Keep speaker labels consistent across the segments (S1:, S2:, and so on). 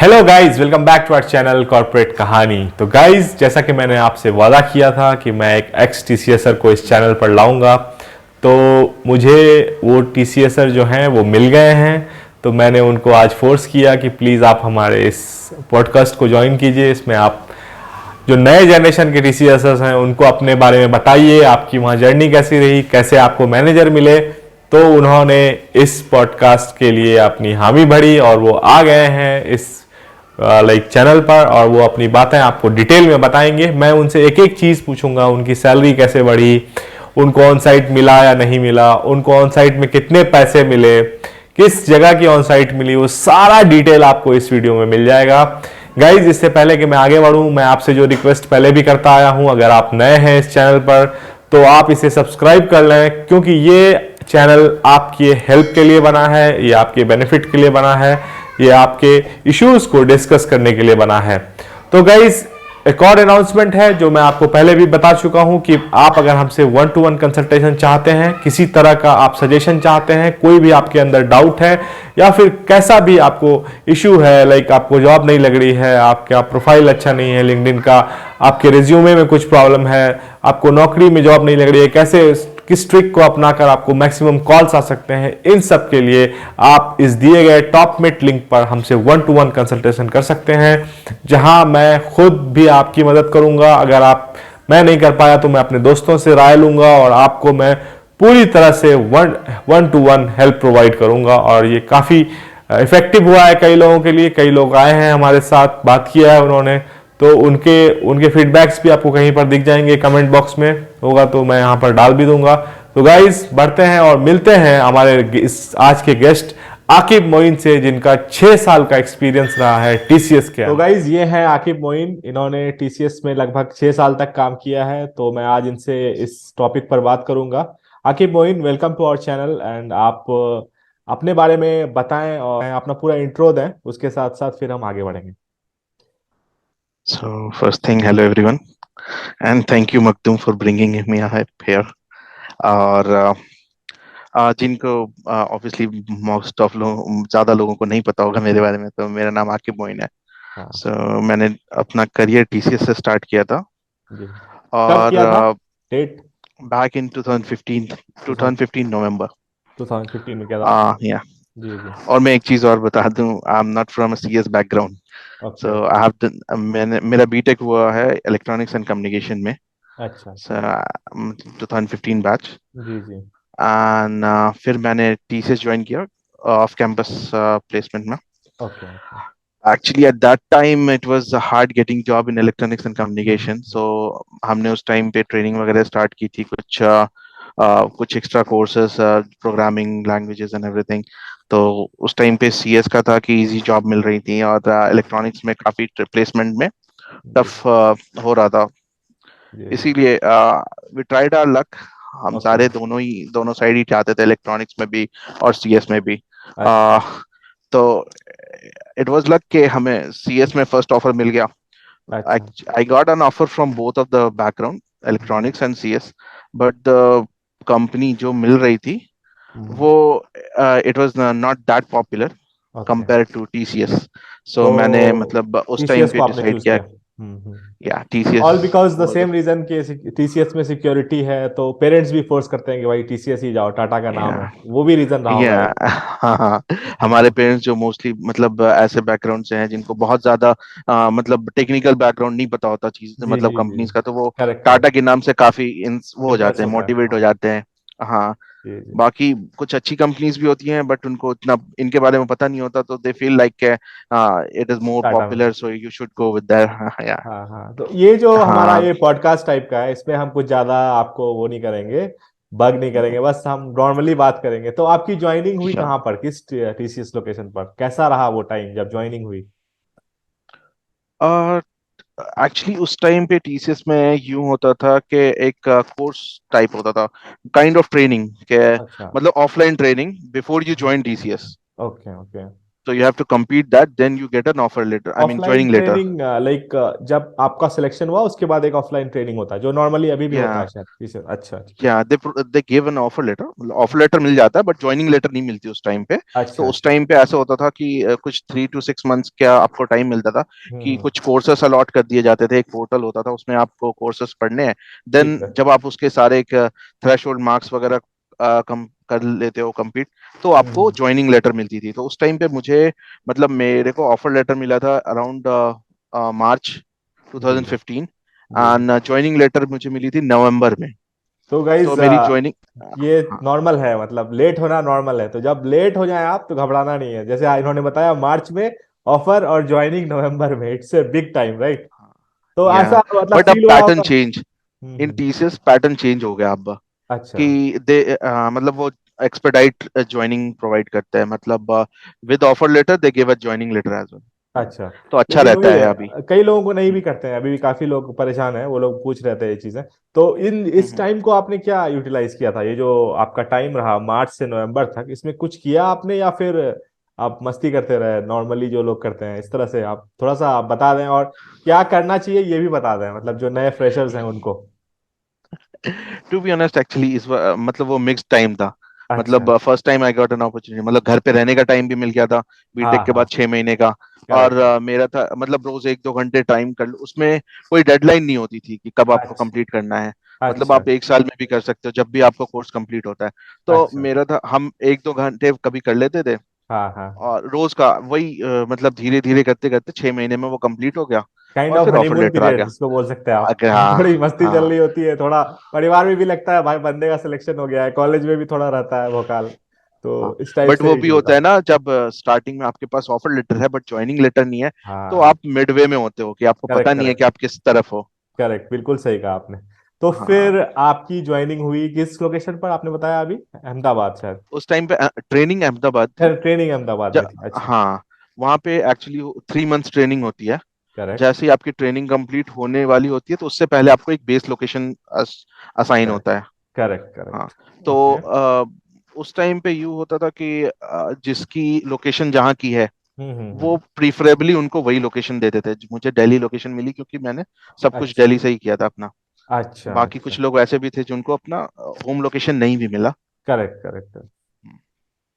S1: Hello guys, welcome back to our channel corporate कहानी। तो guys, जैसा कि मैंने आपसे वादा किया था कि मैं एक एक्स टीसीएसर को इस चैनल पर लाऊंगा, तो मुझे वो टीसीएसर जो हैं वो मिल गए हैं। तो मैंने उनको आज फोर्स किया कि प्लीज़ आप हमारे इस पॉडकास्ट को ज्वाइन कीजिए। इसमें आप जो नए जनरेशन के टीसीएसर्स हैं उनको अपने बारे में बताइए, आपकी वहाँ जर्नी कैसी रही, कैसे आपको मैनेजर मिले। तो उन्होंने इस पॉडकास्ट के लिए अपनी हामी भरी और वो आ गए हैं इस चैनल पर, और वो अपनी बातें आपको डिटेल में बताएंगे। मैं उनसे एक एक चीज़ पूछूंगा, उनकी सैलरी कैसे बढ़ी, उनको ऑन साइट मिला या नहीं मिला, उनको ऑन साइट में कितने पैसे मिले, किस जगह की ऑन साइट मिली, वो सारा डिटेल आपको इस वीडियो में मिल जाएगा। गाइज, इससे पहले कि मैं आगे बढ़ूं, मैं आपसे जो रिक्वेस्ट पहले भी करता आया हूं, अगर आप नए हैं इस चैनल पर तो आप इसे सब्सक्राइब कर लें, क्योंकि ये चैनल आपके हेल्प के लिए बना है, ये आपके बेनिफिट के लिए बना है, ये आपके इश्यूज को डिस्कस करने के लिए बना है। तो गाइज, एक और अनाउंसमेंट है जो मैं आपको पहले भी बता चुका हूं कि आप अगर हमसे 1-to-1 कंसल्टेशन चाहते हैं, किसी तरह का आप सजेशन चाहते हैं, कोई भी आपके अंदर डाउट है या फिर कैसा भी आपको इश्यू है, लाइक आपको जॉब नहीं लग रही है, आपका प्रोफाइल अच्छा नहीं है लिंक्डइन का, आपके रिज्यूमे में कुछ प्रॉब्लम है, आपको नौकरी में जॉब नहीं लग रही है, कैसे किस ट्रिक को अपनाकर आपको मैक्सिमम कॉल्स आ सकते हैं, इन सब के लिए आप इस दिए गए टॉप मिट लिंक पर हमसे 1-to-1 कंसल्टेशन कर सकते हैं, जहां मैं खुद भी आपकी मदद करूंगा। अगर मैं नहीं कर पाया तो मैं अपने दोस्तों से राय लूंगा और आपको मैं पूरी तरह से 1-to-1 हेल्प प्रोवाइड करूंगा। और ये काफ़ी इफेक्टिव हुआ है कई लोगों के लिए। कई लोग आए हैं हमारे साथ, बात किया है उन्होंने, तो उनके उनके फीडबैक्स भी आपको कहीं पर दिख जाएंगे, कमेंट बॉक्स में होगा तो मैं यहाँ पर डाल भी दूंगा। तो गाइस, बढ़ते हैं और मिलते हैं हमारे इस आज के गेस्ट आकिब मोइन से, जिनका 6 साल का एक्सपीरियंस रहा है टीसीएस के। तो गाइज, ये हैं आकिब मोइन। इन्होंने टीसीएस में लगभग 6 साल तक काम किया है, तो मैं आज इनसे इस टॉपिक पर बात करूंगा। Aqib Moin, welcome to our channel. And आप अपने बारे में बताएं और अपना पूरा इंट्रो दें, उसके साथ साथ फिर हम आगे बढ़ेंगे।
S2: So first thing, hello everyone, and thank you Maktoum for bringing me up here. और जिनको ऑब्वियसली मोस्ट ऑफ लोग ज़्यादा लोगों को नहीं पता होगा मेरे बारे में, तो मेरा नाम आकिब मोइन है।
S1: हाँ
S2: मैंने अपना करियर टीसीएस से स्टार्ट किया था।
S1: जी। कब
S2: और
S1: किया था? डेट?
S2: बैक इन 2015, 2015 नवंबर।
S1: 2015 में किया था, ओके।
S2: या
S1: जी जी।
S2: और मैं एक चीज़ और बता दूं, आई am not from a CS background.
S1: Okay.
S2: So I have मैंने मेरा बीटेक हुआ है इलेक्ट्रॉनिक्स एंड कम्युनिकेशन में।
S1: अच्छा
S2: So,
S1: अच्छा।
S2: 2015 बैच।
S1: Ji ji.
S2: एंड फिर मैंने टीसीएस ज्वाइन किया ऑफ कैंपस प्लेसमेंट में।
S1: Okay okay.
S2: Actually at that time it was hard getting job in electronics and
S1: hmm.
S2: Communication, so हमने उस टाइम पे ट्रेनिंग वगैरह स्टार्ट की थी, कुछ extra courses, programming languages and everything. तो उस टाइम पे सीएस का था कि इजी जॉब मिल रही थी, और इलेक्ट्रॉनिक्स में काफ़ी प्लेसमेंट में
S1: जी
S2: टफ हो रहा था।
S1: जी जी।
S2: इसीलिए वी ट्राइड आवर लक। हम
S1: ओके।
S2: सारे दोनों साइड ही चाहते थे, इलेक्ट्रॉनिक्स में भी और सीएस में भी।
S1: अच्छा
S2: तो इट वाज लक कि हमें सीएस में फर्स्ट ऑफर मिल गया।
S1: अच्छा।
S2: I got an offer from both of the background,
S1: hmm,
S2: electronics and CS. But the company जो मिल रही थी
S1: हम्म,
S2: वो it was not that popular
S1: okay.
S2: Compare to TCS. So मैंने
S1: तो
S2: मतलब उस टाइम
S1: टीसीएस
S2: पे
S1: को आपने
S2: डिसाइड
S1: चूज
S2: किया,
S1: किया?
S2: या TCS
S1: all because the
S2: was,
S1: same reason के टीसीएस में सिक्योरिटी है, तो पेरेंट्स भी फोर्स करते हैं कि भाई टीसीएस ही जाओ, टाटा का नाम
S2: या
S1: है, वो भी रीजन रहा होगा
S2: या
S1: एक।
S2: हाँ हाँ। हमारे पेरेंट्स जो मोस्टली मतलब ऐसे बैकग्राउंड से हैं जिनको बहुत ज्यादा मतलब टेक्निकल बैकग्राउंड नहीं पता होता चीज
S1: जी
S2: मतलब
S1: जी जी।
S2: कंपनीज का, तो वो
S1: करेक्ट
S2: टाटा
S1: करेक्ट।
S2: के नाम से काफी वो हो
S1: इम्प्रेस
S2: जाते हैं,
S1: होता है,
S2: मोटिवेट
S1: हाँ।
S2: हो जाते हैं। हाँ।
S1: जी जी।
S2: बाकी कुछ अच्छी कंपनीज भी होती हैं, बट उनको इतना इनके बारे में पता नहीं होता, तो they feel like it is more
S1: Tata में।
S2: Popular, so you should go with that. Yeah
S1: हाँ हाँ, तो ये जो हमारा
S2: हाँ
S1: ये पॉडकास्ट टाइप का है, इसमें हम कुछ ज्यादा आपको वो नहीं करेंगे, बग नहीं करेंगे, बस हम नॉर्मली बात करेंगे। तो आपकी ज्वाइनिंग हुई
S2: sure।
S1: कहाँ पर, किस टीसीएस लोकेशन पर, कैसा रहा वो टाइम जब ज्वाइनिंग हुई?
S2: और एक्चुअली उस टाइम पे टीसीएस में यूं होता था कि एक कोर्स टाइप होता था, काइंड ऑफ ट्रेनिंग के,
S1: अच्छा।
S2: मतलब offline training before you join TCS.
S1: Okay okay.
S2: So you have to compete that, then you get an offer letter. I mean
S1: offline
S2: joining letter.
S1: Training like जब आपका selection हुआ उसके बाद एक offline training होता है जो नॉर्मली अभी भी होता है
S2: Yeah,
S1: शायद अच्छा अच्छा
S2: yeah. They give an offer letter. Offer letter मिल जाता है, बट ज्वाइनिंग लेटर नहीं मिलती उस टाइम पे. तो
S1: अच्छा
S2: उस
S1: अच्छा।
S2: टाइम पे ऐसा होता था कि कुछ 3 to 6 months क्या आपको टाइम मिलता था कि
S1: हम्म।
S2: कुछ कोर्सेस अलॉट कर दिए जाते थे. एक पोर्टल होता था, उसमें आपको कोर्सेस पढ़ने हैं.
S1: ठीक
S2: देन
S1: है।
S2: जब आप उसके सारे एक थ्रेश होल्ड मार्क्स वगैरह कम कर लेते हो कंप्लीट, तो आपको
S1: हम्म
S2: ज्वाइनिंग लेटर मिलती थी. तो उस टाइम पे मुझे, मतलब मेरे को ऑफर लेटर मिला था अराउंड मार्च
S1: जी
S2: 2015.
S1: जी।
S2: एंड ज्वाइनिंग लेटर मुझे मिली थी नवंबर में.
S1: तो
S2: तो
S1: गाइज
S2: मेरी ज्वाइनिंग.
S1: ये
S2: हाँ.
S1: नॉर्मल है मतलब लेट होना नॉर्मल है तो जब लेट हो जाए आप तो घबराना नहीं है जैसे इन्होंने बताया मार्च में ऑफर और ज्वाइनिंग नवंबर में it's a big time right. तो
S2: या
S1: ऐसा मतलब
S2: बट अब
S1: फील हुआ
S2: पैटर्न
S1: होगा।
S2: चेंज, इन
S1: हम्म।
S2: टीसीएस पैटर्न चेंज हो गया अब.
S1: अच्छा
S2: कि दे मतलब वो एक्सपेडाइट ज्वाइनिंग प्रोवाइड करते हैं. मतलब with offer letter they give a joining letter as well.
S1: अच्छा।
S2: तो अच्छा
S1: लेकिन वही
S2: रहता है अभी.
S1: है कई लोगों को नहीं भी करते हैं अभी भी काफी लोग परेशान हैं वो लोग पूछ रहे थे ये चीजें। तो इन इस
S2: हम्म.
S1: टाइम को आपने क्या यूटिलाइज किया था ये जो आपका टाइम रहा मार्च से नवंबर तक इसमें कुछ किया आपने या फिर आप मस्ती करते रहे नॉर्मली जो लोग करते हैं इस तरह से आप थोड़ा सा आप बता दें और क्या करना चाहिए ये भी बता दें मतलब जो नए फ्रेशर्स हैं उनको।
S2: टू बी ऑनेस्ट एक्चुअली मतलब वो मिक्स टाइम था.
S1: अच्छा।
S2: मतलब first time I got an opportunity, मतलब घर पे रहने का टाइम भी मिल गया था
S1: हाँ
S2: बीटेक के
S1: हाँ।
S2: बाद 6 महीने का. और
S1: करेक्ट।
S2: मेरा था मतलब रोज 1-2 घंटे टाइम कर लो, उसमें कोई डेडलाइन नहीं होती थी कि कब आपको
S1: अच्छा
S2: कंप्लीट करना है. मतलब
S1: अच्छा
S2: आप 1 साल में भी कर सकते हो जब भी आपका कोर्स कंप्लीट होता है. तो
S1: अच्छा।
S2: मेरा था, हम 1-2 घंटे कभी कर लेते थे.
S1: हाँ हाँ।
S2: और रोज का वही मतलब धीरे धीरे करते करते 6 महीने में वो कंप्लीट हो गया.
S1: काइंड
S2: और
S1: ऑफ
S2: फिर ऑफर
S1: हनीमून
S2: लेटर आ
S1: पीरियड
S2: गया.
S1: जिसको बोल सकते हैं आप
S2: हाँ.
S1: थोड़ी मस्ती चल
S2: हाँ.
S1: रही होती है थोड़ा परिवार में भी लगता है भाई बंदे का सिलेक्शन हो गया है कॉलेज में भी थोड़ा रहता है भोकाल
S2: हाँ.
S1: तो इस टाइप
S2: बट
S1: से
S2: वो
S1: ही
S2: भी
S1: चलता
S2: होता है
S1: है।
S2: ना, जब स्टार्टिंग में आपके पास ऑफर लेटर है बट ज्वाइनिंग लेटर नहीं है, तो
S1: हाँ।
S2: आप मिडवे में होते हो कि आपको पता
S1: करेक्ट
S2: नहीं है
S1: करेक्ट।
S2: कि आप किस तरफ हो.
S1: करेक्ट बिल्कुल सही कहा आपने। तो
S2: हाँ.
S1: फिर आपकी ज्वाइनिंग हुई किस लोकेशन पर आपने बताया अभी अहमदाबाद शायद।
S2: उस टाइम पे ट्रेनिंग अहमदाबाद थी.
S1: ट्रेनिंग अहमदाबाद में थी अच्छा।
S2: हाँ. वहाँ पे एक्चुअली 3 मंथ्स ट्रेनिंग होती है.
S1: करेक्ट।
S2: जैसे ही आपकी ट्रेनिंग कंप्लीट होने वाली होती है, तो उससे पहले आपको एक बेस लोकेशन असाइन
S1: करेक्ट
S2: होता है.
S1: करेक्ट
S2: हाँ.
S1: करेक्ट।
S2: तो
S1: ओके।
S2: उस टाइम पे यूँ होता था कि जिसकी लोकेशन जहाँ की है, वो
S1: हम्म।
S2: प्रीफरेबली उनको वही लोकेशन देते थे. मुझे दिल्ली लोकेशन मिली क्योंकि मैंने सब कुछ
S1: अच्छा
S2: दिल्ली से ही किया था अपना.
S1: अच्छा
S2: बाकी
S1: अच्छा।
S2: कुछ लोग ऐसे भी थे जिनको अपना होम लोकेशन नहीं भी मिला.
S1: Correct correct.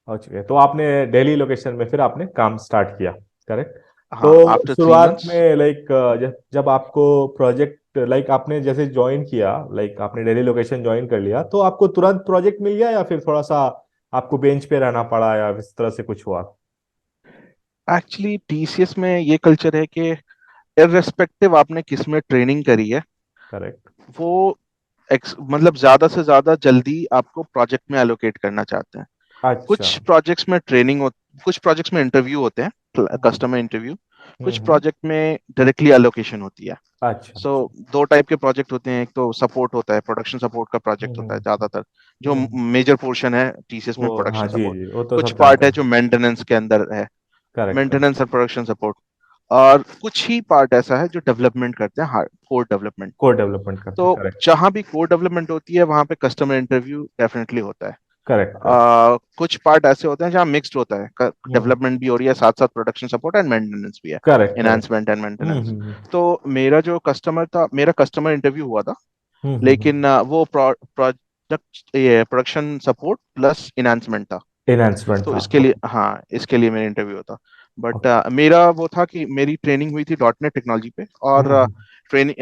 S1: हो चुके हैं तो आपने दिल्ली लोकेशन में फिर आपने काम स्टार्ट किया। करेक्ट।
S2: हाँ.
S1: तो
S2: आफ्टर थ्री
S1: शुरुआत
S2: मंथ्स
S1: में लाइक जब जब आपको प्रोजेक्ट लाइक आपने जैसे ज्वाइन किया लाइक आपने दिल्ली लोकेशन ज्वाइन कर लिया तो आपको तुरंत प्रोजेक्ट मिल गया या फिर थोड़ा सा आपको बेंच पे रहना पड़ा या इस तरह से कुछ हुआ।
S2: एक्चुअली टीसीएस में ये कल्चर है कि इररेस्पेक्टिव आपने किस में ट्रेनिंग करी है,
S1: करेक्ट।
S2: वो मतलब ज्यादा से ज्यादा जल्दी आपको प्रोजेक्ट में एलोकेट करना चाहते हैं.
S1: अच्छा।
S2: कुछ प्रोजेक्ट्स में ट्रेनिंग हो, कुछ प्रोजेक्ट्स में इंटरव्यू होते हैं,
S1: हम्म
S2: कस्टमर इंटरव्यू. कुछ
S1: हम्म।
S2: प्रोजेक्ट में डायरेक्टली एलोकेशन होती है.
S1: अच्छा
S2: सो
S1: अच्छा।
S2: दो टाइप के प्रोजेक्ट होते हैं. एक तो सपोर्ट होता है, प्रोडक्शन सपोर्ट का
S1: हम्म
S2: प्रोजेक्ट होता है
S1: हम्म
S2: ज्यादातर, जो
S1: हम्म।
S2: मेजर पोर्शन है टीसीएस
S1: वो
S2: में
S1: हाँ
S2: प्रोडक्शन
S1: जी
S2: सपोर्ट.
S1: जी वो तो
S2: कुछ
S1: सब
S2: पार्ट
S1: जानते
S2: है
S1: हैं।
S2: जो मेंटेनेंस के अंदर है,
S1: करेक्ट करेक्ट।
S2: मेंटेनेंस और प्रोडक्शन सपोर्ट. और कुछ ही पार्ट ऐसा है जो डेवलपमेंट करते हैं, hard code development.
S1: Code development करते हैं
S2: तो
S1: करेक्ट।
S2: जहां भी कोड डेवलपमेंट होती है, वहां पे कस्टमर इंटरव्यू डेफिनेटली होता है.
S1: Correct correct.
S2: कुछ पार्ट ऐसे होते हैं जहाँ मिक्स्ड होता है,
S1: हम्म।
S2: डेवलपमेंट भी हो रही है, साथ साथ प्रोडक्शन सपोर्ट एंड मेंटेनेंस भी है,
S1: correct correct.
S2: Enhancement and maintenance.
S1: Hmm.
S2: तो मेरा जो कस्टमर था, मेरा कस्टमर इंटरव्यू हुआ था. लेकिन वो प्रोडक्ट ये प्रोडक्शन सपोर्ट प्लस इनहांसमेंट था.
S1: एनहांसमेंट
S2: तो
S1: था
S2: इसके लिए,
S1: ओके।
S2: हाँ, इसके लिए मेरा इंटरव्यू था. But
S1: okay.
S2: मेरा वो था कि मेरी ट्रेनिंग हुई थी डॉट नेट टेक्नोलॉजी पे, और
S1: hmm.
S2: Training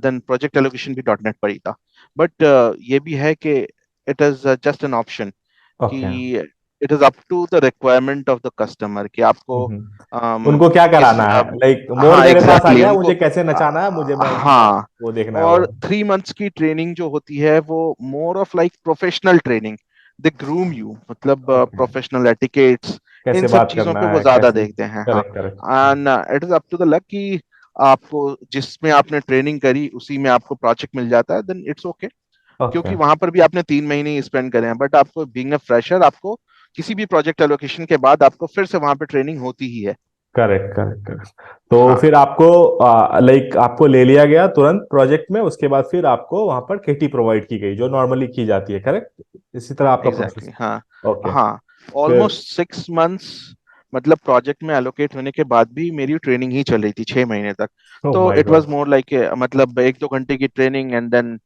S2: then project allocation भी डॉट नेट पर ही था. बट ये भी है कि it is just an option,
S1: okay.
S2: कि it is up to the requirement of the customer कि आपको
S1: उनको क्या
S2: किस
S1: कराना है लाइक मोर
S2: हाँ
S1: मेरे पास आ
S2: एग्जैक्टली
S1: गया
S2: उनको
S1: मुझे कैसे नचाना है मुझे मैं उसका
S2: हाँ.
S1: वो देखना है वो।
S2: और 3 मंथ्स की ट्रेनिंग जो होती है, वो more of like professional training. They groom you, मतलब
S1: ओके।
S2: प्रोफेशनल एटिकेट्स, इन
S1: कैसे
S2: सब
S1: बात
S2: चीजों पे
S1: करना
S2: वो
S1: है
S2: ज्यादा
S1: कैसे।
S2: देखते हैं. हाँ.
S1: Correct correct.
S2: And it is up to the luck कि आपको जिसमें आपने ट्रेनिंग करी उसी में आपको प्रोजेक्ट मिल जाता है, देन इट्स ओके.
S1: ओके।
S2: क्योंकि वहां पर भी आपने 3 महीने ही स्पेंड करे हैं, बट आपको बीइंग अ फ्रेशर, आपको किसी भी प्रोजेक्ट एलोकेशन के बाद आपको फिर से वहां पे ट्रेनिंग होती ही है.
S1: Correct correct correct. तो
S2: हाँ.
S1: फिर आपको लाइक आपको ले लिया गया तुरंत प्रोजेक्ट में उसके बाद फिर आपको वहां पर केटी प्रोवाइड की गई जो नॉर्मली की जाती है करेक्ट इसी तरह आपका
S2: एग्जैक्टली
S1: प्रोसेस।
S2: exactly, हाँ.
S1: ओके।
S2: हाँ.
S1: फिर
S2: ऑलमोस्ट 6 मंथ्स मतलब प्रोजेक्ट में एलोकेट होने के बाद भी मेरी ट्रेनिंग ही चल रही थी 6 महीने तक।
S1: ओह
S2: तो
S1: my
S2: it
S1: God.
S2: Was more like, मतलब 1-2 घंटे की ट्रेनिंग एंड देन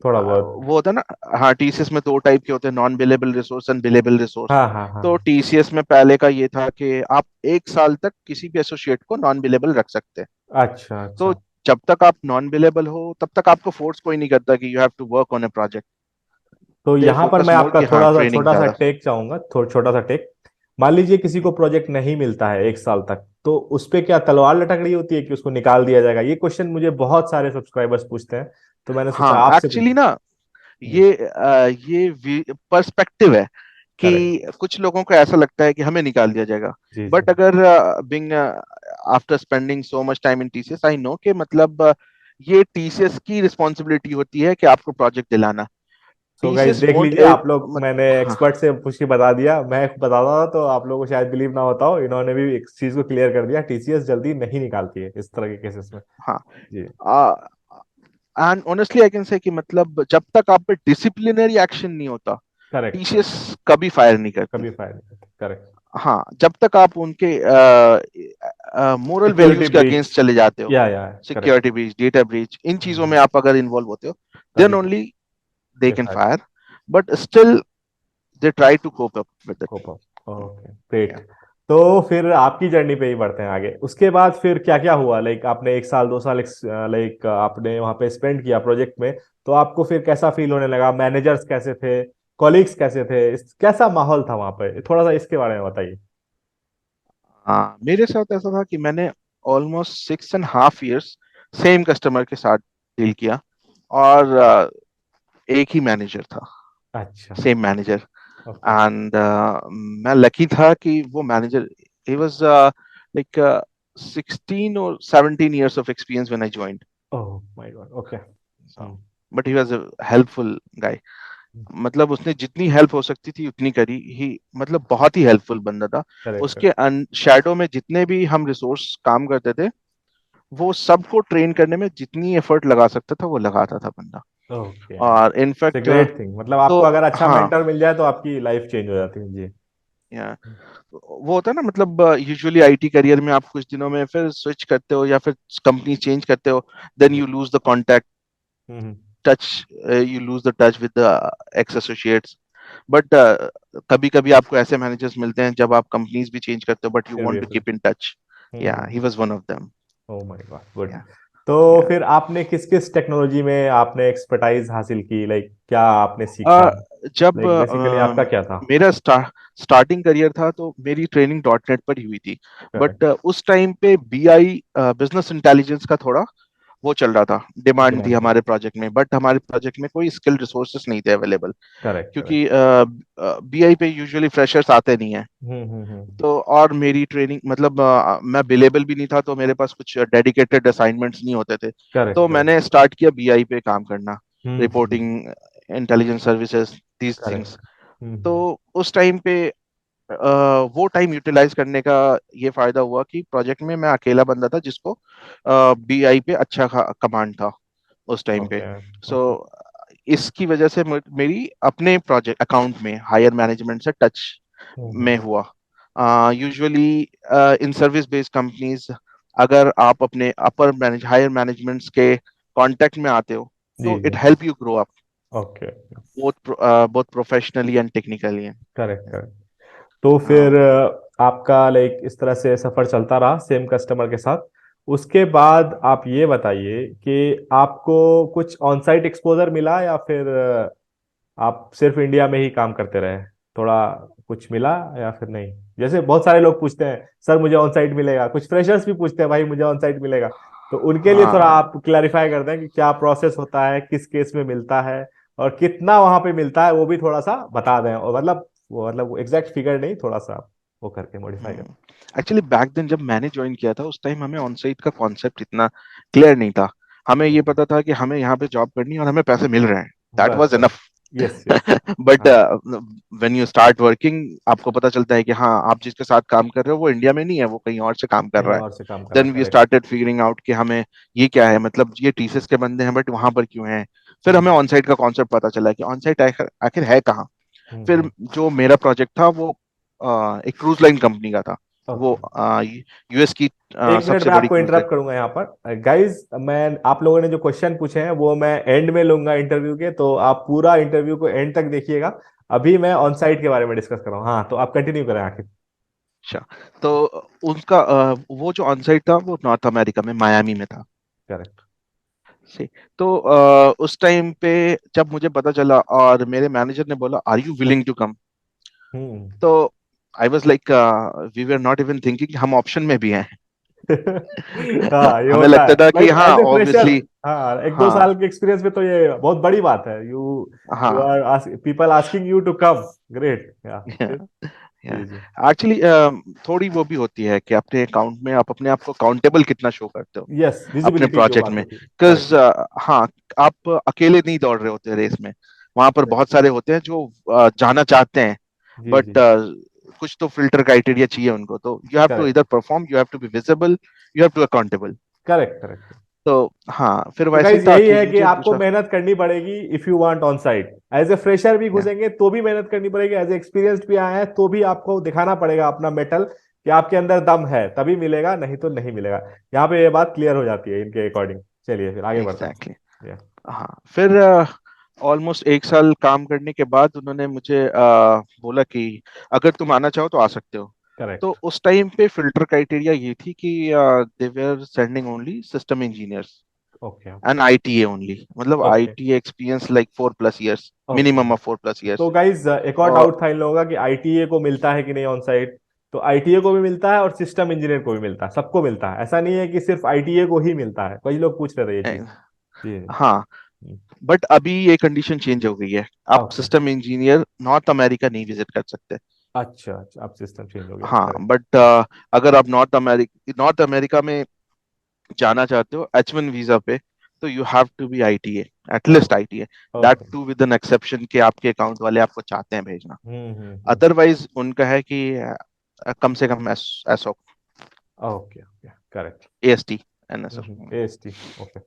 S1: थोड़ा बहुत।
S2: वो होता है ना। हाँ, टीसीएस में 2 टाइप के होते हैं, non billable resource and billable resource.
S1: हाँ हाँ हाँ।
S2: तो टीसीएस में पहले का ये था कि आप 1 साल तक किसी भी एसोसिएट को नॉन बिलेबल रख सकते हैं।
S1: अच्छा
S2: तो
S1: अच्छा।
S2: जब तक आप नॉन बिलेबल हो तब तक आपको फोर्स कोई नहीं करता कि you have to work on a project.
S1: तो
S2: दे
S1: यहाँ पर
S2: फोकस
S1: मैं
S2: मोर
S1: आपका
S2: कि हाँ
S1: थोड़ा सा
S2: ट्रेनिंग
S1: छोटा सा
S2: ज्यादा।
S1: टेक चाहूंगा, छोटा सा टेक। मान लीजिए किसी को प्रोजेक्ट नहीं मिलता है 1 साल तक, तो उस पे क्या तलवार लटक रही होती है कि उसको निकाल दिया जाएगा? ये क्वेश्चन मुझे बहुत सारे सब्सक्राइबर्स पूछते हैं, तो मैंने सोचा
S2: हाँ,
S1: आपसे
S2: एक्चुअली
S1: पूछूं।
S2: ना,
S1: जी।
S2: ये पर्सपेक्टिव है
S1: करेक्ट।
S2: कि कुछ लोगों को ऐसा लगता है कि हमें निकाल दिया जाएगा।
S1: जी जी।
S2: बट अगर being after spending so much time in TCS I know कि मतलब ये टीसीएस की रिस्पॉन्सिबिलिटी होती है कि आपको प्रोजेक्ट दिलाना।
S1: सो गाइस
S2: टीसीएस
S1: देख
S2: वोंट
S1: लीजिए, आप लोग, मैंने
S2: हाँ
S1: एक्सपर्ट से पूछ के बता दिया, मैं बताता था तो आप लोगों को शायद बिलीव ना होता हो, इन्होंने भी एक चीज को क्लियर कर दिया, टीसीएस जल्दी नहीं निकालती है इस तरह के केसेस में। जी।
S2: हाँ। And honestly I can say कि मतलब जब तक आप पे डिसिप्लिनरी एक्शन नहीं होता,
S1: करेक्ट
S2: टीसीएस
S1: करेक्ट।
S2: कभी फायर नहीं करती।
S1: कभी फायदा नहीं करते, करेक्ट।
S2: हाँ, जब तक आप उनके मोरल
S1: सिक्योरिटी
S2: वैल्यूज के
S1: ब्रीच।
S2: अगेंस्ट चले जाते हो,
S1: या correct.
S2: Security breach, data breach, इन चीजों में आप अगर इन्वॉल्व होते हो, देन
S1: तभी
S2: ओनली दे
S1: ये
S2: कैन
S1: फायदा।
S2: Fire. But still they try to cope up with it.
S1: कोपा। Okay great. तो फिर आपकी जर्नी पे ही बढ़ते हैं आगे। उसके बाद फिर क्या क्या हुआ? लाइक आपने 1 साल 2 साल लाइक आपने वहां पे स्पेंड किया प्रोजेक्ट में, तो आपको फिर कैसा फील होने लगा? मैनेजर्स कैसे थे? कॉलीग्स कैसे थे? कैसा माहौल था वहां पे? थोड़ा सा इसके बारे में बताइए।
S2: हाँ, मेरे साथ ऐसा था कि मैंने ऑलमोस्ट 6.5 years सेम कस्टमर के साथ डील किया। और एक ही मैनेजर था,
S1: अच्छा।
S2: Same manager.
S1: ओके।
S2: एंड मैं लकी था कि वो manager, he was like 16 or 17 years of experience when I joined.
S1: Oh my God. Okay.
S2: So, but he was a helpful guy. मतलब उसने जितनी हेल्प हो सकती थी उतनी करी ही। मतलब बहुत ही हेल्पफुल बंदा था।
S1: करेक्ट।
S2: उसके शैडो में जितने भी हम रिसोर्स काम करते थे, वो सबको ट्रेन करने में जितनी एफर्ट लगा सकता था वो लगाता था बंदा।
S1: ओके।
S2: और
S1: इट्स
S2: इनफैक्ट
S1: ग्रेट थिंग, मतलब
S2: तो
S1: आपको अगर अच्छा
S2: हाँ,
S1: मेंटर मिल जाए तो आपकी लाइफ चेंज हो जाती है। जी।
S2: या वो होता है ना, मतलब यूजुअली आईटी करियर में आप कुछ दिनों में फिर स्विच करते हो या फिर कंपनी चेंज करते हो, देन
S1: जी।
S2: You lose the contact
S1: hmm.
S2: Touch, you lose the touch with the ex associates. But कभी कभी आपको ऐसे मैनेजर्स मिलते हैं जब आप कंपनीज भी चेंज करते हो बट यू
S1: फिर भी
S2: वांट टू
S1: ऐसे।
S2: Keep in touch. Yeah
S1: hmm.
S2: He was one of them.
S1: Oh my God good.
S2: Yeah
S1: तो
S2: या
S1: फिर आपने किस किस टेक्नोलॉजी में आपने एक्सपर्टाइज हासिल की? लाइक क्या आपने सीखा?
S2: जब
S1: लाइक बेसिकली आपका क्या था?
S2: मेरा स्टार्टिंग करियर था तो मेरी ट्रेनिंग डॉट नेट पर ही हुई थी।
S1: करेक्ट।
S2: बट उस टाइम पे बीआई, बिजनेस इंटेलिजेंस का थोड़ा वो चल रहा था, डिमांड थी
S1: डिमांड थी।
S2: हमारे प्रोजेक्ट में। बट हमारे प्रोजेक्ट में कोई स्किल रिसोर्सेस नहीं थे अवेलेबल,
S1: करेक्ट करेक्ट।
S2: क्योंकि बीआई पे यूजुअली फ्रेशर्स आते नहीं है।
S1: हम्म।
S2: तो और मेरी ट्रेनिंग मतलब मैं बिलेबल भी नहीं था, तो मेरे पास कुछ डेडिकेटेड असाइनमेंट्स नहीं होते थे।
S1: करेक्ट
S2: तो
S1: करेक्ट।
S2: मैंने स्टार्ट किया बीआई पे काम करना,
S1: hmm.
S2: Reporting, intelligence services, these
S1: correct.
S2: Things. तो उस टाइम पे वो टाइम यूटिलाइज करने का ये फायदा हुआ कि प्रोजेक्ट में मैं अकेला बंदा था जिसको बीआई पे अच्छा कमांड था उस टाइम पे।
S1: Okay
S2: so
S1: okay.
S2: इसकी वजह से मेरी अपने प्रोजेक्ट अकाउंट में हायर मैनेजमेंट से टच में हुआ। Usually in service based companies, अगर आप अपने अपर मैनेज हायर मैनेजमेंट्स के कांटेक्ट में आते हो
S1: जी
S2: तो
S1: जी।
S2: It help you grow up
S1: okay.
S2: Both professionally and technically.
S1: Correct correct. तो
S2: हाँ
S1: फिर आपका लाइक इस तरह से सफर चलता रहा सेम कस्टमर के साथ। उसके बाद आप ये बताइए कि आपको कुछ ऑन साइट एक्सपोजर मिला, या फिर आप सिर्फ इंडिया में ही काम करते रहे? थोड़ा कुछ मिला या फिर नहीं? जैसे बहुत सारे लोग पूछते हैं सर मुझे ऑन साइट मिलेगा, कुछ फ्रेशर्स भी पूछते हैं भाई मुझे ऑन साइट मिलेगा। तो उनके लिए थोड़ा
S2: हाँ
S1: आप क्लैरिफाई कर दें कि क्या प्रोसेस होता है, किस केस में मिलता है, और कितना वहां पे मिलता है, वो भी थोड़ा सा बता दें। और मतलब वो मतलब एग्जैक्ट फिगर नहीं, थोड़ा सा वो करके मॉडिफाई कर।
S2: एक्चुअली बैक देन जब मैंने ज्वाइन किया था उस टाइम हमें ऑन साइट का कॉन्सेप्ट इतना क्लियर नहीं था। हमें ये पता था कि हमें यहाँ पे जॉब करनी है और हमें पैसे मिल रहे हैं, दैट
S1: बस
S2: वाज
S1: बस।
S2: इनफ।
S1: Yes yes.
S2: बट
S1: हाँ।
S2: व्हेन यू स्टार्ट वर्किंग आपको पता चलता है कि हाँ, आप जिसके साथ काम कर रहे हो वो इंडिया में नहीं है, वो कहीं और से काम कर
S1: कहीं
S2: रहा है।
S1: और से काम कर रहा
S2: देन
S1: है,
S2: we
S1: correct.
S2: Started figuring out कि हमें ये क्या है, मतलब ये टीसीएस के बंदे हैं बट वहां पर क्यों हैं। फिर हमें ऑन साइट का कॉन्सेप्ट पता चला कि ऑन साइट आखिर आखिर है कहाँ। फिर
S1: हम्म।
S2: जो मेरा प्रोजेक्ट था वो एक क्रूज लाइन कंपनी का था। वो
S1: ओके।
S2: यूएस की
S1: एक मिनट
S2: सबसे
S1: में
S2: बड़ी
S1: आपको
S2: क्रूज लाइन।
S1: इंटरप्ट करूंगा यहाँ पर गाइस। मैं आप लोगों ने जो क्वेश्चन पूछे हैं वो मैं एंड में लूंगा इंटरव्यू के, तो आप पूरा इंटरव्यू को एंड तक देखिएगा। अभी मैं ऑन साइट के बारे में डिस्कस कर रहा हूँ। हाँ, तो आप कंटिन्यू करें आखिर।
S2: अच्छा, तो उनका वो जो ऑनसाइट था वो नॉर्थ अमेरिका में मायामी में था।
S1: करेक्ट।
S2: से तो उस टाइम पे जब मुझे पता चला और मेरे मैनेजर ने बोला are you willing to come,
S1: hmm.
S2: तो I was like we were not even thinking हम ऑप्शन में भी हैं।
S1: हाँ, ये
S2: हमें
S1: होता
S2: लगता
S1: है
S2: था
S1: भाई
S2: कि हाँ
S1: एज ए फ्रेशर।
S2: ऑब्वियसली।
S1: हाँ, एक दो
S2: हाँ
S1: साल के एक्सपीरियंस में तो ये बहुत बड़ी बात है। यू यू
S2: हाँ।
S1: Are people asking you to come. Great. या फिर। जी जी।
S2: एक्चुअली थोड़ी वो भी होती है कि अपने अकाउंट में आप अपने आप को काउंटेबल कितना शो करते हो
S1: यस,
S2: अपने
S1: विजिबिलिटी की जो
S2: प्रोजेक्ट
S1: बात
S2: में।
S1: होती है।
S2: Because
S1: correct.
S2: हाँ, आप अकेले नहीं दौड़ रहे होते रेस में, वहां पर
S1: करेक्ट।
S2: बहुत सारे होते हैं जो जाना चाहते हैं,
S1: जी
S2: बट
S1: जी।
S2: कुछ तो फिल्टर क्राइटेरिया चाहिए उनको, तो यू हैव टू
S1: करेक्ट
S2: इधर perform, you have to be visible, you have to accountable.
S1: Correct correct.
S2: तो हाँ, फिर
S1: तो
S2: वैसे ही
S1: गाइज
S2: था
S1: यही
S2: कि
S1: है कि
S2: मुझे
S1: आपको
S2: पूछा।
S1: मेहनत करनी पड़ेगी if you want on site. As a fresher भी
S2: या
S1: घुसेंगे तो भी मेहनत करनी पड़ेगी, एज ए एक्सपीरियंस्ड भी आए हैं तो भी आपको दिखाना पड़ेगा अपना मेटल कि आपके अंदर दम है, तभी मिलेगा, नहीं तो नहीं मिलेगा। यहाँ पे ये बात क्लियर हो जाती है इनके अकॉर्डिंग। चलिए फिर आगे बढ़ते
S2: एग्जैक्टली।
S1: हैं।
S2: हाँ, फिर ऑलमोस्ट एक साल काम करने के बाद उन्होंने मुझे बोला कि अगर तुम आना चाहो तो आ सकते हो। तो
S1: करेक्ट।
S2: उस टाइम पे फिल्टर क्राइटेरिया ये थी कि they were sending only system engineers
S1: okay
S2: and ITA only, मतलब
S1: okay
S2: ITA experience like 4+ years,
S1: okay.
S2: Minimum of 4+ years.
S1: तो गाइज एक और
S2: और
S1: डाउट था इन लोगों का कि आईटीए को मिलता है कि नहीं ऑन साइट। तो आईटीए को भी मिलता है और सिस्टम इंजीनियर को भी मिलता है, सबको मिलता है। ऐसा नहीं है कि सिर्फ आईटीए को ही मिलता है, कई लोग पूछ रहे थे ये चीज। जी।
S2: हाँ, बट अभी ये कंडीशन चेंज हो गई है, आप
S1: okay.
S2: System engineer north America नहीं विजिट कर सकते।
S1: अच्छा अच्छा, अब सिस्टम चेंज हो गया।
S2: हाँ,
S1: करेक्ट।
S2: बट अगर आप नॉर्थ अमेरिका में जाना चाहते हो H1 वीजा पे, तो you have to be ITA, at least ITA, that
S1: okay.
S2: To with an exception कि आपके अकाउंट वाले आपको चाहते हैं भेजना।
S1: हम्म।
S2: अदरवाइज उनका है कि कम से कम SO,
S1: okay okay. Correct.
S2: AST, NSO.
S1: AST. Okay.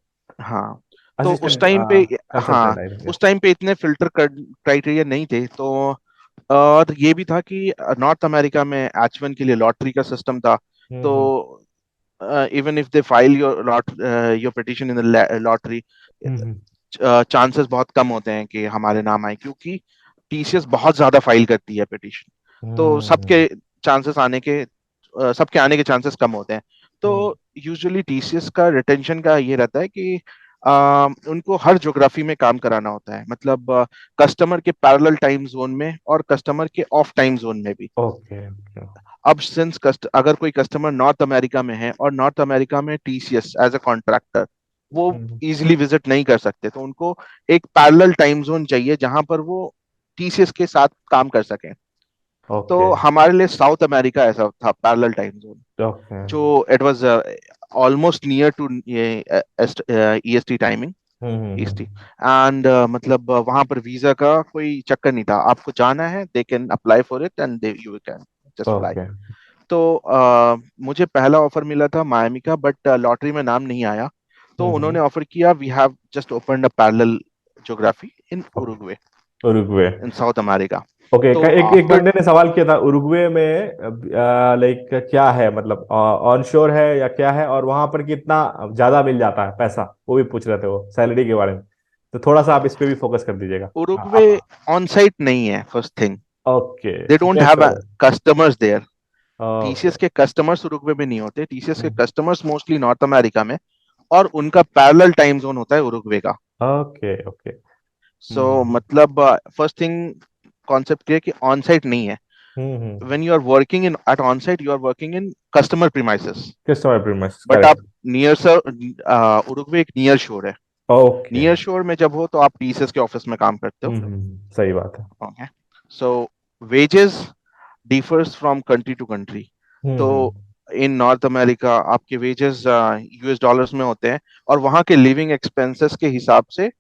S2: हाँ, तो उस
S1: असिस्टेंट
S2: टाइम पे, हाँ,
S1: कंसल्टेंट आई थिंक।
S2: उस टाइम पे इतने फिल्टर क्राइटेरिया नहीं थे, तो और ये भी था कि नॉर्थ अमेरिका में H1 के लिए लॉटरी का सिस्टम था। तो
S1: hmm
S2: even if they file your petition in the lottery,
S1: hmm
S2: chances बहुत कम होते हैं कि हमारे नाम आए, क्योंकि टीसीएस बहुत ज्यादा फाइल करती है पिटिशन। तो
S1: हम्म
S2: सबके आने के चांसेस कम होते हैं। तो
S1: हम्म।
S2: यूजुअली टीसीएस का रिटेंशन का ये रहता है कि उनको हर ज्योग्राफी में काम कराना होता है, मतलब कस्टमर के पैरेलल टाइम जोन में और कस्टमर के ऑफ टाइम जोन में भी।
S1: Okay okay.
S2: अब सिंस अगर कोई कस्टमर नॉर्थ अमेरिका में है और नॉर्थ अमेरिका में टीसीएस एज अ कॉन्ट्रैक्टर, वो इजीली विजिट नहीं कर सकते, तो उनको एक पैरेलल टाइम जोन चाहिए जहां पर वो टीसीएस के साथ काम कर सकें।
S1: ओके
S2: तो हमारे लिए साउथ अमेरिका ऐसा था पैरेलल टाइम जोन,
S1: ओके।
S2: जो it was almost near to EST timing, EST.
S1: Hmm.
S2: And मतलब वहां पर वीजा का कोई चक्कर नहीं था, आपको जाना है they can apply for it and they you can just fly.
S1: Okay.
S2: तो मुझे पहला ऑफर मिला था मायामी का, बट लॉटरी में नाम नहीं आया। तो उन्होंने ऑफर किया we have just opened a parallel geography in Uruguay,
S1: Uruguay.
S2: In South America.
S1: Okay.
S2: तो
S1: एक एक
S2: आफ्टर,
S1: बंदे ने सवाल किया था उरुग्वे में लाइक क्या है, मतलब ऑन शोर है या क्या है, और वहां पर कितना ज्यादा मिल जाता है पैसा, वो भी पूछ रहे थे वो सैलरी के बारे में। तो थोड़ा सा आप इस पे भी फोकस कर दीजिएगा। हाँ,
S2: उरुग्वे
S1: आप।
S2: ऑन साइट नहीं है first thing,
S1: okay.
S2: They don't
S1: near
S2: have
S1: shore है।
S2: Customers there.
S1: ओके
S2: टीसीएस के कस्टमर्स उरुग्वे में नहीं होते, टीसीएस के कस्टमर्स मोस्टली नॉर्थ अमेरिका में, और उनका पैरेलल टाइम जोन होता है उरुग्वे का।
S1: Okay okay.
S2: सो मतलब फर्स्ट थिंग कॉन्सेप्ट ये है कि ऑन साइट नहीं है।
S1: Hmm.
S2: When you are working in at on site, you are working in customer premises.
S1: Customer premises.
S2: But आप
S1: करेक्ट।
S2: नियर सर, उरुग्वे एक नियर शोर है।
S1: Okay.
S2: Near शोर में जब हो तो आप टीसीएस के ऑफिस में काम करते हो।
S1: सही बात है।
S2: Okay, so wages differs from country to country. तो
S1: हम्म।
S2: इन नॉर्थ अमेरिका आपके वेजेस यूएस डॉलर्स में होते हैं, और वहाँ के लिविंग एक्सपेंसेस के हिसाब से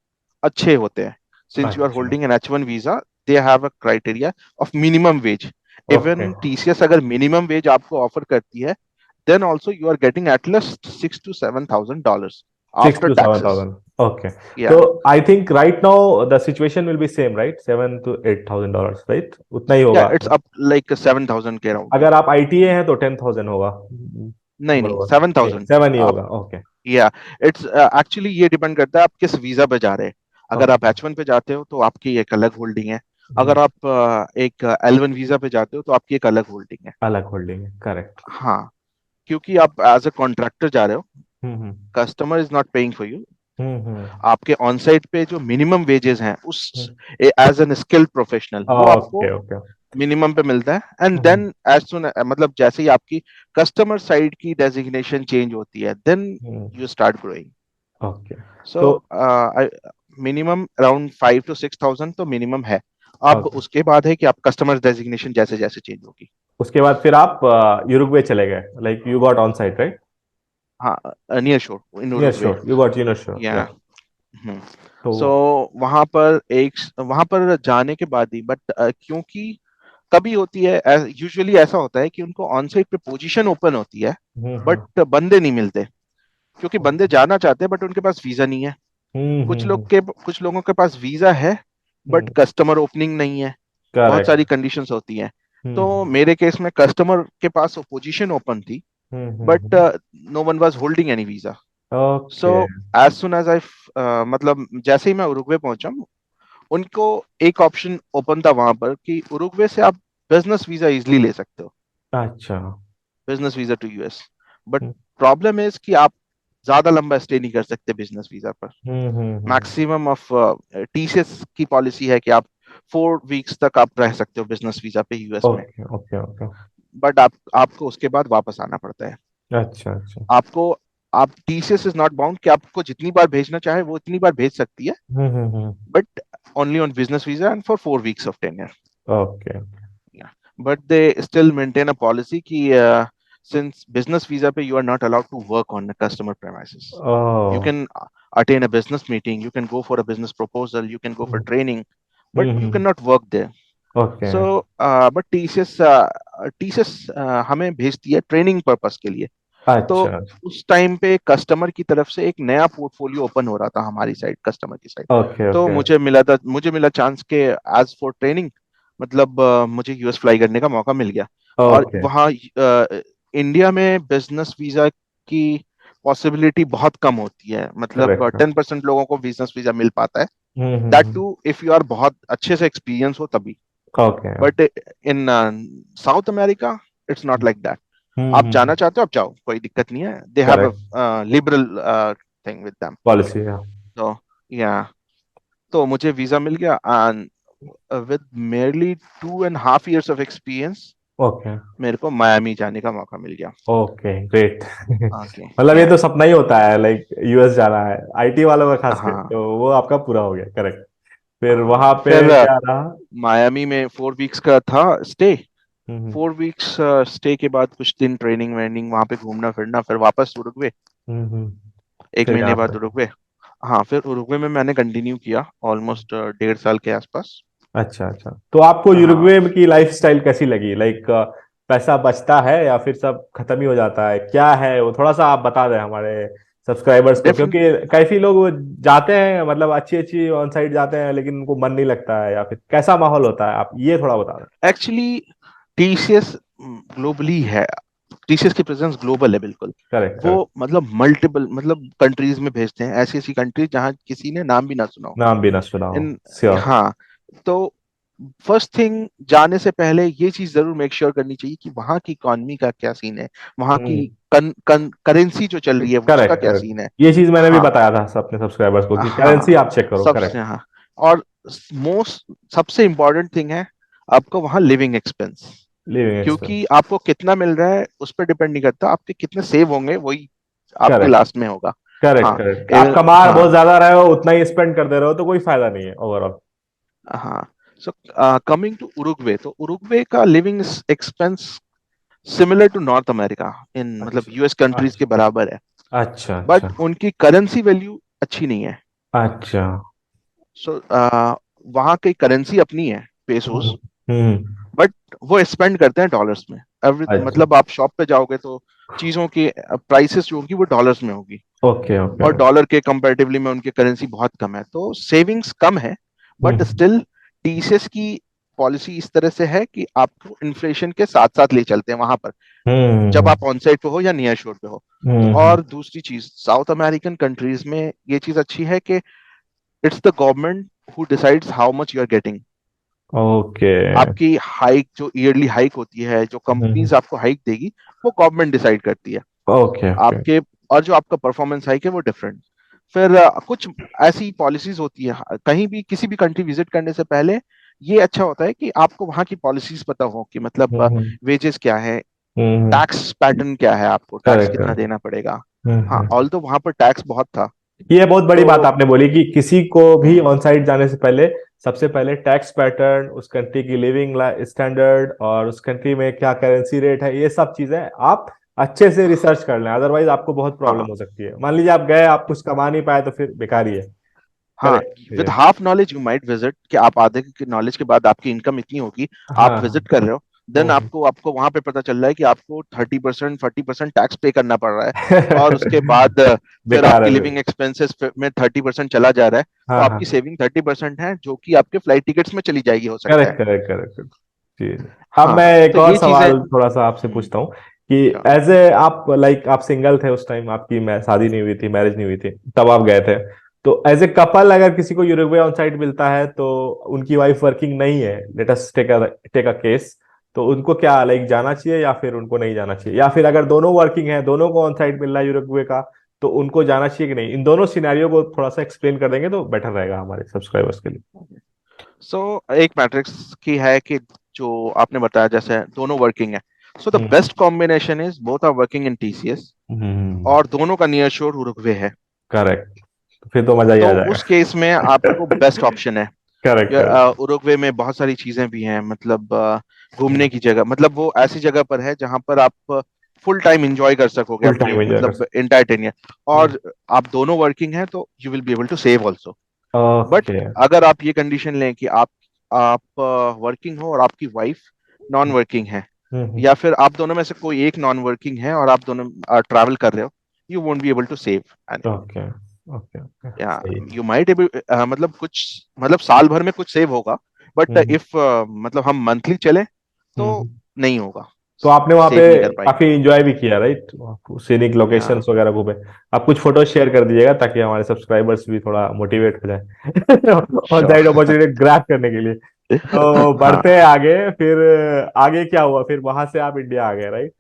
S2: अच्छे होते हैं। सिंस यू आर
S1: अच्छा।
S2: Holding an H1 visa, they have a criteria of minimum wage.
S1: Okay.
S2: Even TCS अगर मिनिमम वेज आपको ऑफर करती है, then also you are getting at least $6,000 to $7,000।
S1: Six
S2: after
S1: to seven
S2: taxes.
S1: Thousand okay. तो
S2: या
S1: I think right now the situation will be same right, $7,000 to $8,000 right, उतना ही
S2: या
S1: होगा।
S2: इट्स अप लाइक 7,000 के अराउंड।
S1: अगर आप आईटीए हैं तो 10,000 होगा।
S2: नहीं नहीं,
S1: बरोबर। नहीं
S2: 7,000
S1: सेवन ही
S2: आप।
S1: होगा, ओके।
S2: या इट्स एक्चुअली ये डिपेंड करता है आप किस वीजा पे जा रहे हैं। अगर आप
S1: ओके।
S2: H1 पे जाते हो तो आपकी एक अलग होल्डिंग है। अगर आप एक L1 वीजा पे जाते हो तो आपकी एक अलग होल्डिंग है।
S1: अलग होल्डिंग है, करेक्ट।
S2: हाँ, क्योंकि आप एज अ कॉन्ट्रैक्टर जा रहे हो,
S1: hmm
S2: customer is not paying for you.
S1: Hmm
S2: आपके ऑन साइट पे जो मिनिमम वेजेस हैं उस
S1: hmm
S2: as an skilled professional वो
S1: ओके
S2: आपको
S1: ओके।
S2: मिनिमम पे मिलता है। एंड देन एज सुन मतलब जैसे ही आपकी कस्टमर साइड की डेजिग्नेशन चेंज होती है then you start growing.
S1: Okay.
S2: So
S1: तो
S2: मिनिमम अराउंड 5 to 6,000 तो मिनिमम है। अब
S1: ओके,
S2: उसके बाद है कि आप कस्टमर डेजिग्नेशन जैसे जैसे चेंज होगी।
S1: उसके बाद फिर आप यूरुग्वे चले गए, like you got on site right.
S2: हाँ, near shore in
S1: yes
S2: Uruguay.
S1: Sure, you got you know sure
S2: yeah
S1: yeah. तो
S2: सो वहां पर जाने के बाद ही बट क्योंकि कभी होती है, यूजुअली ऐसा होता है कि उनको ऑन साइट पे पोजीशन ओपन होती है
S1: हम्म
S2: बट बंदे नहीं मिलते, क्योंकि बंदे जाना चाहते हैं बट उनके पास वीजा नहीं है। कुछ लोगों के पास वीजा है बट कस्टमर ओपनिंग नहीं है। बहुत
S1: करेक्ट।
S2: सारी कंडीशंस होती हैं। तो
S1: हम्म
S2: मेरे केस में कस्टमर के पास पोजीशन ओपन थी but
S1: hmm
S2: no one was holding any visa. So
S1: okay.
S2: As soon as I मतलब जैसे ही मैं उरुग्वे पहुंचा, उनको एक ऑप्शन ओपन था वहां पर कि उरुग्वे से आप बिजनेस वीजा इजिली ले सकते हो,
S1: अच्छा।
S2: Business visa to US. But problem is कि आप ज्यादा लंबा स्टे नहीं कर सकते बिजनेस वीजा पर। मैक्सिमम ऑफ टीसीएस की पॉलिसी है कि आप 4 वीक्स तक आप रह सकते हो बिजनेस वीजा पे यूएस में।
S1: Okay okay okay.
S2: बट आपको उसके बाद वापस आना पड़ता है।
S1: अच्छा अच्छा।
S2: आपको आप टीसीएस इज नॉट बाउंड कि आपको जितनी बार भेजना चाहे वो इतनी बार भेज सकती है,
S1: hmm.
S2: But only on business visa and for 4 weeks of tenure.
S1: Okay.
S2: Yeah. But they still maintain a policy कि since business visa पे you are not allowed to work on the customer premises. You
S1: oh.
S2: can attain a business meeting, you can go for a business proposal, you can go for training, but you
S1: hmm
S2: cannot work there.
S1: Okay.
S2: So, but TCS हमें भेजती है training purpose के लिए। तो
S1: अच्छा।
S2: उस time पे customer की तरफ से एक नया पोर्टफोलियो ओपन हो रहा था हमारी साइड, कस्टमर की साइड।
S1: ओके
S2: तो
S1: ओके
S2: मुझे मिला चांस के एज फॉर ट्रेनिंग, मतलब मुझे यूएस फ्लाई करने का मौका मिल गया। और
S1: ओके।
S2: वहाँ इंडिया में बिजनेस वीजा की पॉसिबिलिटी बहुत कम होती है, मतलब
S1: करेक्ट।
S2: 10% लोगों को बिजनेस वीजा मिल पाता है। That
S1: hmm
S2: to if you are बहुत अच्छे से एक्सपीरियंस हो तभी।
S1: Okay.
S2: But in South America it's not like that. आप जाना
S1: हम्म
S2: चाहते हो आप जाओ, कोई दिक्कत नहीं है। They have
S1: correct.
S2: A liberal thing with them.
S1: Policy है।
S2: तो या तो मुझे वीजा मिल गया and with merely 2.5 years of experience
S1: okay
S2: मेरे को मायामी जाने का मौका मिल गया।
S1: Okay great.
S2: ओके।
S1: मतलब ये
S2: या
S1: तो सपना ही होता है, लाइक यूएस जाना है आईटी वालों का खास कर,
S2: हाँ
S1: तो वो आपका पूरा हो गया, करेक्ट। फिर
S2: हाँ।
S1: वहां पे
S2: फिर
S1: क्या रहा?
S2: मायामी में 4 वीक्स का था स्टे।
S1: हम्म
S2: 4 वीक्स स्टे के बाद कुछ दिन ट्रेनिंग वेनिंग वहां पे घूमना फिरना, फिर वापस उरुग्वे। एक
S1: फिर
S2: महीने
S1: यहाँ
S2: बाद
S1: पे।
S2: उरुग्वे। हाँ, फिर उरुग्वे में मैंने कंटिन्यू किया ऑलमोस्ट 1.5 साल के आसपास।
S1: अच्छा अच्छा, तो आपको
S2: हाँ,
S1: यूरुग्वे की लाइफस्टाइल कैसी लगी, लाइक पैसा बचता है या फिर सब खत्म ही हो जाता है, क्या है वो, थोड़ा सा आप बता दें हमारे सब्सक्राइबर्स को,
S2: डेफिनेट
S1: क्योंकि काफी लोग वो जाते हैं, मतलब अच्छी अच्छी ऑन साइट जाते हैं लेकिन उनको मन नहीं लगता है, या फिर कैसा माहौल होता है, आप ये थोड़ा बता दें।
S2: एक्चुअली टीसीएस ग्लोबली है। टीसीएस की प्रेजेंस ग्लोबल है बिल्कुल।
S1: करेक्ट
S2: वो
S1: करेक्ट।
S2: मतलब मल्टीपल मतलब कंट्रीज में भेजते हैं, ऐसी ऐसी कंट्रीज जहां किसी ने नाम भी ना सुना हो।
S1: नाम भी ना सुना हो।
S2: इन
S1: श्योर।
S2: हाँ, तो फर्स्ट थिंग जाने से पहले ये चीज जरूर मेक श्योर करनी चाहिए कि वहां की इकोनॉमी का क्या सीन है, वहां की करेंसी जो चल रही है उसका
S1: करेक्ट
S2: क्या
S1: करेक्ट।
S2: सीन है।
S1: ये चीज मैंने भी
S2: हाँ
S1: बताया था अपने सब्सक्राइबर्स को कि करेंसी
S2: हाँ,
S1: आप चेक करो,
S2: सबसे
S1: करेक्ट।
S2: हाँ। और मोस्ट सबसे इम्पोर्टेंट थिंग है आपको वहां लिविंग एक्सपेंस,
S1: लिविंग
S2: क्योंकि
S1: एक्सपेंस।
S2: आपको कितना मिल रहा है उस पर डिपेंड नहीं करता, आपके कितने सेव होंगे वही आपके
S1: करेक्ट
S2: लास्ट में होगा।
S1: करेक्ट
S2: हाँ
S1: करेक्ट, आप कमा बहुत
S2: हाँ
S1: ज्यादा रहे हो उतना ही स्पेंड कर दे रहे हो तो कोई फायदा नहीं है ओवरऑल।
S2: हाँ। सो कमिंग टू उरुग्वे, तो उरुग्वे का living expense similar to north America, in मतलब
S1: अच्छा
S2: यूएस कंट्रीज के
S1: अच्छा
S2: बराबर है।
S1: अच्छा अच्छा
S2: बट उनकी करेंसी वैल्यू अच्छी नहीं है।
S1: अच्छा।
S2: सो वहाँ की करेंसी अपनी है, पेसोस।
S1: हम्म हम्म,
S2: बट वो स्पेंड करते हैं डॉलर्स में। एवरी
S1: अच्छा।
S2: मतलब आप शॉप पे जाओगे तो चीजों की प्राइसेस जो होगी वो डॉलर्स में होगी,
S1: ओके ओके।
S2: और डॉलर के कंपैरेटिवली में उनकी करेंसी बहुत कम है, तो सेविंग्स कम है। बट
S1: हम्म
S2: स्टिल टीसीएस की पॉलिसी इस तरह से है कि आपको इन्फ्लेशन के साथ साथ ले चलते हैं वहां पर, जब
S1: हम्म
S2: आप ऑन साइड पे हो या नियर शोर पे हो। तो
S1: हम्म।
S2: और दूसरी चीज, साउथ अमेरिकन कंट्रीज में ये चीज अच्छी है कि it's the government who decides how much you are getting.
S1: Okay.
S2: आपकी हाइक, जो ईयरली हाइक होती है, जो कंपनीज आपको हाइक देगी, वो गवर्नमेंट डिसाइड करती है
S1: ओके ओके।
S2: आपके। और जो आपका परफॉर्मेंस हाइक है वो डिफरेंट। फिर कुछ ऐसी पॉलिसीज होती है कहीं भी किसी भी कंट्री विजिट करने से पहले, ये अच्छा होता है कि आपको वहाँ की पॉलिसीज पता हो कि मतलब
S1: हम्म
S2: वेजेस क्या है,
S1: हम्म।
S2: टैक्स पैटर्न क्या है, आपको टैक्स
S1: करेक्ट
S2: कितना
S1: करेक्ट।
S2: देना पड़ेगा। हाँ,
S1: हम्म।
S2: ऑल तो वहां पर टैक्स बहुत था।
S1: ये बहुत बड़ी बात
S2: तो
S1: आपने बोली कि किसी को भी
S2: हम्म,
S1: ऑन साइट जाने से पहले सबसे पहले टैक्स पैटर्न, उस कंट्री की लिविंग स्टैंडर्ड और उस कंट्री में क्या करेंसी रेट है, ये सब चीजें आप अच्छे से रिसर्च कर लें, अदरवाइज आपको बहुत प्रॉब्लम
S2: हाँ
S1: हो सकती है। मान लीजिए आप गए, आप कुछ कमा नहीं पाए, तो फिर बेकार ही है।
S2: हाँ,
S1: करेक्ट
S2: विद
S1: ये।
S2: Half knowledge you might visit, कि आप आधे की नॉलेज के बाद आपकी इनकम इतनी होगी,
S1: हाँ
S2: आप
S1: हाँ।
S2: विजिट कर रहे हो, देन
S1: हम्म।
S2: आपको आपको वहां पे पता चल रहा है कि आपको 30% 40% टैक्स पे करना पड़ रहा है। और उसके बाद फिर
S1: बेकार है
S2: आपकी
S1: फिर।
S2: लिविंग एक्सपेंसेस में 30% चला जा रहा है। तो
S1: हाँ
S2: आपकी
S1: हाँ।
S2: सेविंग 30% है जो कि आपके फ्लाइट टिकट्स में चली जाएगी, हो सकता
S1: करेक्ट
S2: है।
S1: Correct correct. जी। अब मैं
S2: हाँ,
S1: एक
S2: तो
S1: और
S2: ये चीजें।
S1: सवाल थोड़ा सा आपसे पूछता हूँ कि
S2: sure।
S1: एज ए आप लाइक आप सिंगल थे उस टाइम, आपकी शादी नहीं हुई थी, मैरिज नहीं हुई थी, तब आप गए थे। तो एज ए कपल अगर किसी को यूरुग्वे ऑन साइट मिलता है तो उनकी वाइफ वर्किंग नहीं है, let us take a case, तो उनको क्या लाइक जाना चाहिए या फिर उनको नहीं जाना चाहिए, या फिर अगर दोनों वर्किंग है, दोनों को ऑन साइट मिल रहा है यूरुग्वे का, तो उनको जाना चाहिए कि नहीं? इन दोनों सिनेरियो को थोड़ा सा एक्सप्लेन कर देंगे तो बेटर रहेगा हमारे सब्सक्राइबर्स के लिए।
S2: सो एक मैट्रिक्स की है कि जो आपने बताया जैसे दोनों वर्किंग है, so the
S1: hmm
S2: best combination is both are working in TCS,
S1: hmm.
S2: और दोनों का नियर शोर उरुग्वे है।
S1: करेक्ट। फिर तो मजा ही
S2: तो
S1: आ जाएगा।
S2: उस केस में आपको बेस्ट ऑप्शन है।
S1: Correct correct.
S2: उरुग्वे में बहुत सारी चीजें भी हैं, मतलब घूमने की जगह, मतलब वो ऐसी जगह पर है जहां पर आप फुल टाइम एंजॉय कर सकोगे
S1: फुल
S2: अपनी
S1: टाइम एंजॉय कर
S2: मतलब इंटायर 10 ईयर।
S1: सकते।
S2: और आप दोनों वर्किंग हैं तो you will be able to save also. But
S1: okay.
S2: अगर आप ये कंडीशन लें कि आप वर्किंग हो और आपकी वाइफ नॉन वर्किंग है,
S1: हम्म।
S2: या फिर आप दोनों में से कोई एक नॉन वर्किंग है और आप दोनों ट्रैवल कर रहे हो, you won't be able to save anything.
S1: Okay okay okay.
S2: या
S1: सही।
S2: यू माइट एबल, मतलब कुछ, मतलब साल भर में कुछ सेव होगा, बट
S1: हम्म
S2: इफ मतलब हम मंथली चले तो
S1: हम्म।
S2: नहीं होगा,
S1: तो आपने वहाँ पे
S2: सेव नहीं कर
S1: काफी
S2: पाएंगे।
S1: एंजॉय भी किया, राइट? सीनिक
S2: या
S1: लोकेशंस वगैरह घूमे। आप कुछ फोटो शेयर कर दीजिएगा ताकि हमारे सब्सक्राइबर्स भी थोड़ा मोटिवेट हो जाए on
S2: sure.
S1: Side opportunity grab करने के लिए। तो बढ़ते
S2: हाँ
S1: हैं आगे, फिर आगे क्या हुआ? फिर वहां से आप इंडिया आ गए, राइट?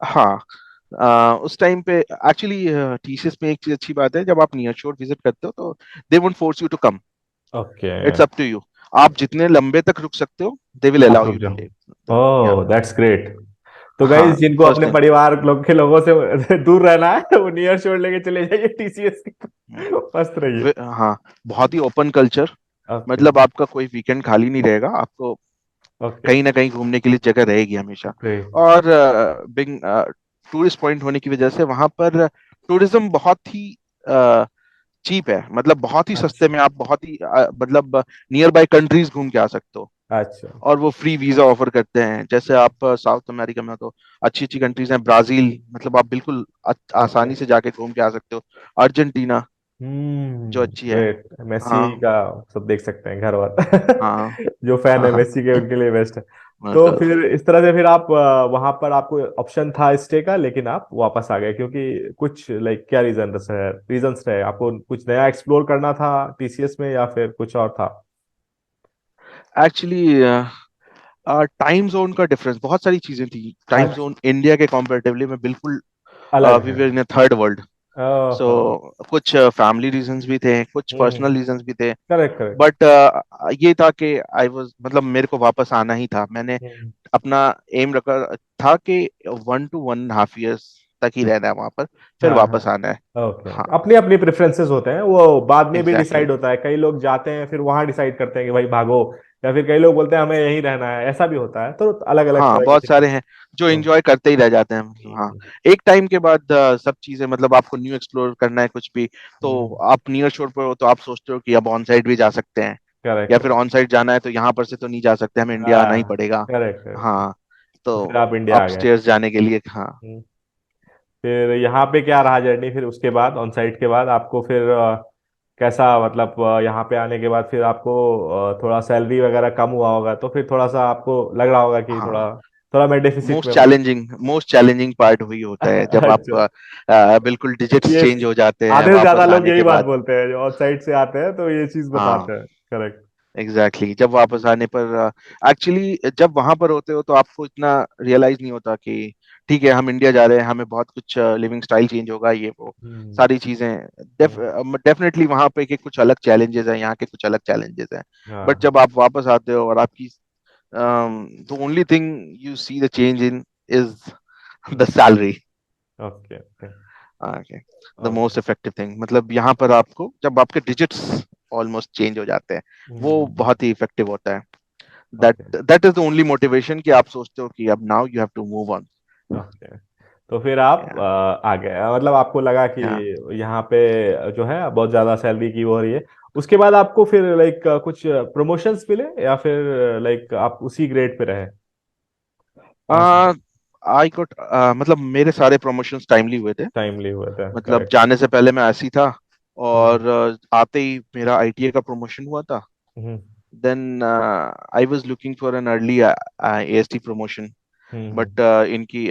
S2: हाँ, उस टाइम पे एक्चुअली टीसीएस में एक चीज अच्छी बात है, जब आप नियर शोर विजिट करते हो तो they won't force you to come,
S1: okay.
S2: It's up to you. आप जितने लंबे तक रुक सकते हो, दे विल
S1: आप
S2: अलाउ
S1: रुक
S2: यू टू
S1: जाओ।
S2: लिव। या
S1: ओह दैट्स ग्रेट। तो गाइस,
S2: हाँ,
S1: जिनको
S2: फर्स्ट
S1: अपने
S2: टाइम।
S1: परिवार लोग के लोगों से दूर रहना है वो नियर शोर लेके चले जाइए टीसीएस की। मस्त रहिए।
S2: हाँ, बहुत ही ओपन कल्चर,
S1: ओके
S2: मतलब आपका कोई वीकेंड खाली नहीं रहेगा, आपको
S1: ओके।
S2: कहीं ना कहीं घूमने के लिए जगह रहेगी हमेशा।
S1: ग्रेट।
S2: और बिंग टूरिस्ट पॉइंट होने की वजह से वहां पर टूरिज्म बहुत ही चीप है, मतलब बहुत ही
S1: अच्छा
S2: सस्ते में आप बहुत ही मतलब नियर बाय कंट्रीज घूम के आ सकते हो।
S1: अच्छा।
S2: और वो फ्री वीजा ऑफर करते हैं, जैसे आप साउथ अमेरिका में हो तो अच्छी अच्छी कंट्रीज हैं, ब्राजील, मतलब आप बिल्कुल
S1: ओके।
S2: आसानी से जाके घूम के आ सकते हो। अर्जेंटीना जो अच्छी है।
S1: ग्रेट। मेसी
S2: हाँ
S1: का सब देख सकते हैं घर वाला
S2: हाँ
S1: जो फैन है
S2: हाँ।
S1: मेसी के, उनके लिए बेस्ट है। तो
S2: मतलब
S1: फिर इस तरह से फिर आप वहां पर आपको ऑप्शन था स्टे का, लेकिन आप वापस आ गए क्योंकि कुछ लाइक क्या रीजंस रहे? आपको कुछ नया एक्सप्लोर करना था टीसीएस में या फिर कुछ और था?
S2: एक्चुअली टाइम जोन का डिफरेंस, बहुत सारी चीजें थी। टाइम
S1: अच्छा।
S2: जोन इंडिया के कंपैरेटिवली में बिल्कुल,
S1: अलग
S2: वी
S1: है।
S2: वर इन थर्ड वर्ल्ड। सो
S1: ओह।
S2: कुछ फैमिली रीजंस भी थे, कुछ
S1: हम्म।
S2: पर्सनल रीजंस भी थे।
S1: Correct correct.
S2: बट ये था कि आई वाज, मतलब मेरे को वापस आना ही था। मैंने
S1: हम्म।
S2: अपना एम रखा था कि 1 to 1.5 years तक ही रहना है वहां पर, फिर
S1: हाँ हाँ।
S2: वापस आना है।
S1: ओके
S2: हाँ,
S1: ओके। अपनी अपनी प्रेफरेंसेस होते हैं, वो बाद में भी
S2: एग्जैक्टली
S1: डिसाइड
S2: exactly।
S1: होता है। कई लोग जाते हैं फिर वहां डिसाइड करते हैं कि भाई भागो, या फिर कई लोग बोलते हैं हमें यहीं रहना है, ऐसा भी होता है। तो अलग अलग
S2: हाँ,
S1: तरह की
S2: बहुत सारे
S1: सिचुएशन।
S2: हैं जो
S1: तो
S2: एंजॉय करते ही रह जाते हैं, मतलब हाँ। एक टाइम के बाद सब चीजें, मतलब आपको न्यू एक्सप्लोर करना है कुछ भी, तो आप नियर शोर पर हो तो आप सोचते हो कि अब ऑन साइड भी जा सकते हैं, या
S1: करेक्ट।
S2: फिर ऑन साइड जाना है तो यहाँ पर से तो नहीं जा सकते, हमें इंडिया आना ही
S1: हाँ
S2: पड़ेगा।
S1: Correct correct.
S2: हाँ, तो
S1: फिर आप इंडिया आ गए।
S2: अपस्टेयर्स जाने के लिए, हाँ।
S1: हम्म। फिर यहाँ पे क्या रहा जर्नी, फिर उसके बाद ऑन साइट के बाद आपको फिर कैसा, मतलब यहाँ पे आने के बाद फिर आपको थोड़ा सैलरी वगैरह कम हुआ होगा, तो फिर थोड़ा सा आपको लग रहा होगा कि
S2: हाँ,
S1: थोड़ा थोड़ा मैं डेफिसिट में हूँ।
S2: मोस्ट चैलेंजिंग पार्ट वही होता है जब आप
S1: अच्छा।
S2: बिल्कुल डिजिट्स
S1: ये
S2: चेंज हो जाते हैं
S1: आधे से ज्यादा
S2: वापस
S1: लोग
S2: आने
S1: यही
S2: के
S1: बात
S2: बाद।
S1: बोलते हैं जो ऑन साइट से आते हैं, तो ये चीज बताते
S2: हाँ,
S1: हैं। करेक्ट।
S2: Exactly exactly. जब वापस आने पर एक्चुअली जब वहां पर होते हो तो आपको इतना रियलाइज नहीं होता कि ठीक है हम इंडिया जा रहे हैं, हमें बहुत कुछ लिविंग स्टाइल चेंज होगा, ये वो
S1: हम्म।
S2: सारी चीजें।
S1: हम्म।
S2: डेफिनेटली वहां पे के कुछ अलग चैलेंजेस हैं, यहाँ के कुछ अलग चैलेंजेस हैं। बट
S1: हाँ।
S2: जब आप वापस आते हो और आपकी the only thing you see the change in is the salary.
S1: Okay okay
S2: okay. The
S1: okay.
S2: Most effective thing, मतलब यहाँ पर आपको जब आपके डिजिट्स ऑलमोस्ट चेंज हो जाते हैं, वो बहुत ही इफेक्टिव होता है।
S1: Okay
S2: that is the only motivation कि आप सोचते हो कि अब now you have to move on.
S1: Okay. तो फिर आप आ गए, मतलब आपको लगा कि
S2: या
S1: यहाँ पे जो है बहुत ज्यादा सैलरी की वो हो रही है। उसके बाद आपको फिर लाइक कुछ प्रमोशंस मिले, या फिर लाइक आप उसी ग्रेड पे रहे? कौन सा
S2: आई गोट मतलब मेरे सारे प्रमोशंस टाइमली हुए थे।
S1: टाइमली हुआ था?
S2: मतलब
S1: करेक्ट।
S2: जाने से पहले मैं ऐसी था,
S1: हम्म।
S2: और आते ही मेरा आईटीए का प्रमोशन हुआ था।
S1: Hmm.
S2: Then I was looking for an early AST promotion.
S1: Hmm.
S2: But इनकी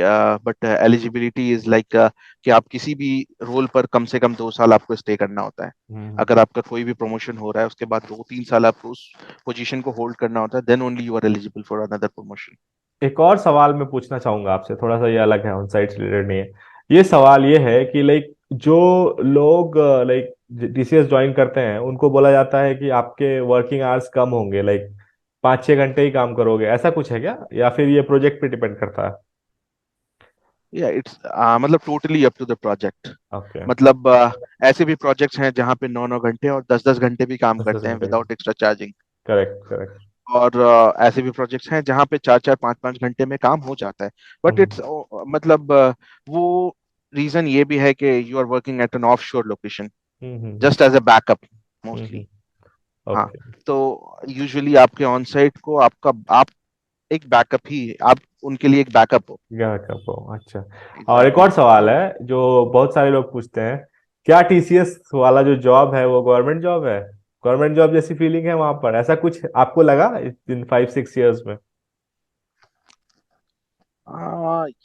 S2: बट एलिजिबिलिटी इज लाइक कि आप किसी भी रोल पर कम से कम 2 साल आपको स्टे करना होता है।
S1: हम्म।
S2: अगर आपका कोई भी प्रमोशन हो रहा है उसके बाद 2-3 साल आपको उस पोजीशन को होल्ड करना होता है, then only you are eligible for another promotion.
S1: एक और सवाल मैं पूछना चाहूंगा आपसे, थोड़ा सा ये अलग है, ऑन साइट से रिलेटेड नहीं है। ये सवाल ये है कि लाइक जो लोग लाइक टीसीएस ज्वाइन करते हैं, उनको बोला जाता है कि आपके वर्किंग आवर्स कम होंगे, लाइक 5-6 घंटे ही काम करोगे, ऐसा कुछ है क्या, या फिर ये प्रोजेक्ट पे डिपेंड करता है?
S2: या इट्स मतलब totally up to the project.
S1: Okay.
S2: मतलब ऐसे भी प्रोजेक्ट्स हैं जहाँ पे 9-9 घंटे और 10-10 घंटे भी काम
S1: 10-10
S2: करते हैं
S1: घंटे
S2: without extra charging.
S1: Correct correct.
S2: और ऐसे भी प्रोजेक्ट्स हैं जहाँ पे 4-4 5-5 घंटे में काम हो जाता है। But
S1: hmm.
S2: इट्स मतलब वो रीजन ये भी है कि you are working at an off shore location,
S1: hmm.
S2: Just as a backup mostly. हाँ,
S1: ओके।
S2: तो यूजुअली आपके ऑन साइट को आपका आप एक बैकअप ही, आप उनके लिए एक बैकअप हो।
S1: क्या कहो, अच्छा। और एक
S2: एग्जैक्टली
S1: और सवाल है जो बहुत सारे लोग पूछते हैं, क्या टीसीएस वाला जो जॉब है वो गवर्नमेंट जॉब है? गवर्नमेंट जॉब जैसी फीलिंग है वहां पर, ऐसा कुछ आपको लगा इन 5-6 इयर्स में?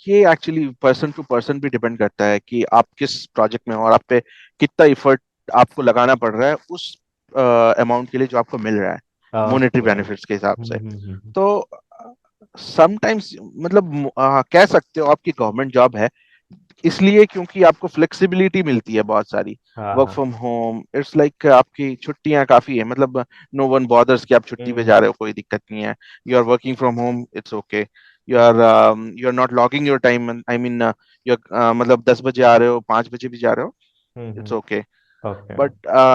S2: ये एक्चुअली पर्सन टू पर्सन भी डिपेंड करता है कि आप किस प्रोजेक्ट में हो और आप पे कितना इफर्ट आपको लगाना पड़ रहा है उस अमाउंट के लिए जो आपको मिल रहा है मोनेटरी
S1: ओके।
S2: बेनिफिट्स के हिसाब से। तो समटाइम्स मतलब कह सकते हो आपकी गवर्नमेंट जॉब है इसलिए क्योंकि आपको फ्लेक्सिबिलिटी मिलती है बहुत सारी।
S1: हाँ
S2: वर्क
S1: हाँ।
S2: फ्रॉम होम, इट्स लाइक आपकी छुट्टियां काफी है, मतलब नो वन बॉदर्स कि आप छुट्टी पे जा
S1: हम्म।
S2: रहे हो, कोई दिक्कत नहीं है। You are working from home, it's okay.
S1: Hmm.
S2: You are not logging your time, I mean you मतलब 10 बजे आ रहे हो, 5 बजे भी जा रहे हो, it's okay.
S1: Okay.
S2: But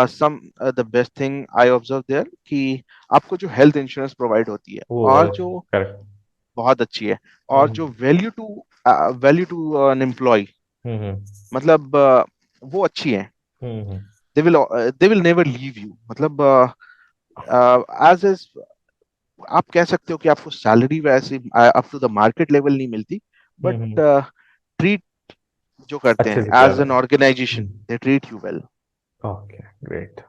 S2: some the best thing I observe there कि आपको जो हेल्थ इंश्योरेंस प्रोवाइड होती है
S1: वो
S2: और जो
S1: करेक्ट।
S2: बहुत अच्छी है, और
S1: हम्म।
S2: जो value to an employ,
S1: hmm.
S2: मतलब वो अच्छी है।
S1: Hmm.
S2: They will never leave you, मतलब एज एज आप कह सकते हो कि आपको सैलरी वैसे up to the market level नहीं मिलती, बट
S1: हम्म।
S2: ट्रीट जो करते
S1: अच्छे
S2: हैं
S1: से किया
S2: एज
S1: था।
S2: An organization, they treat you well.
S1: Okay great.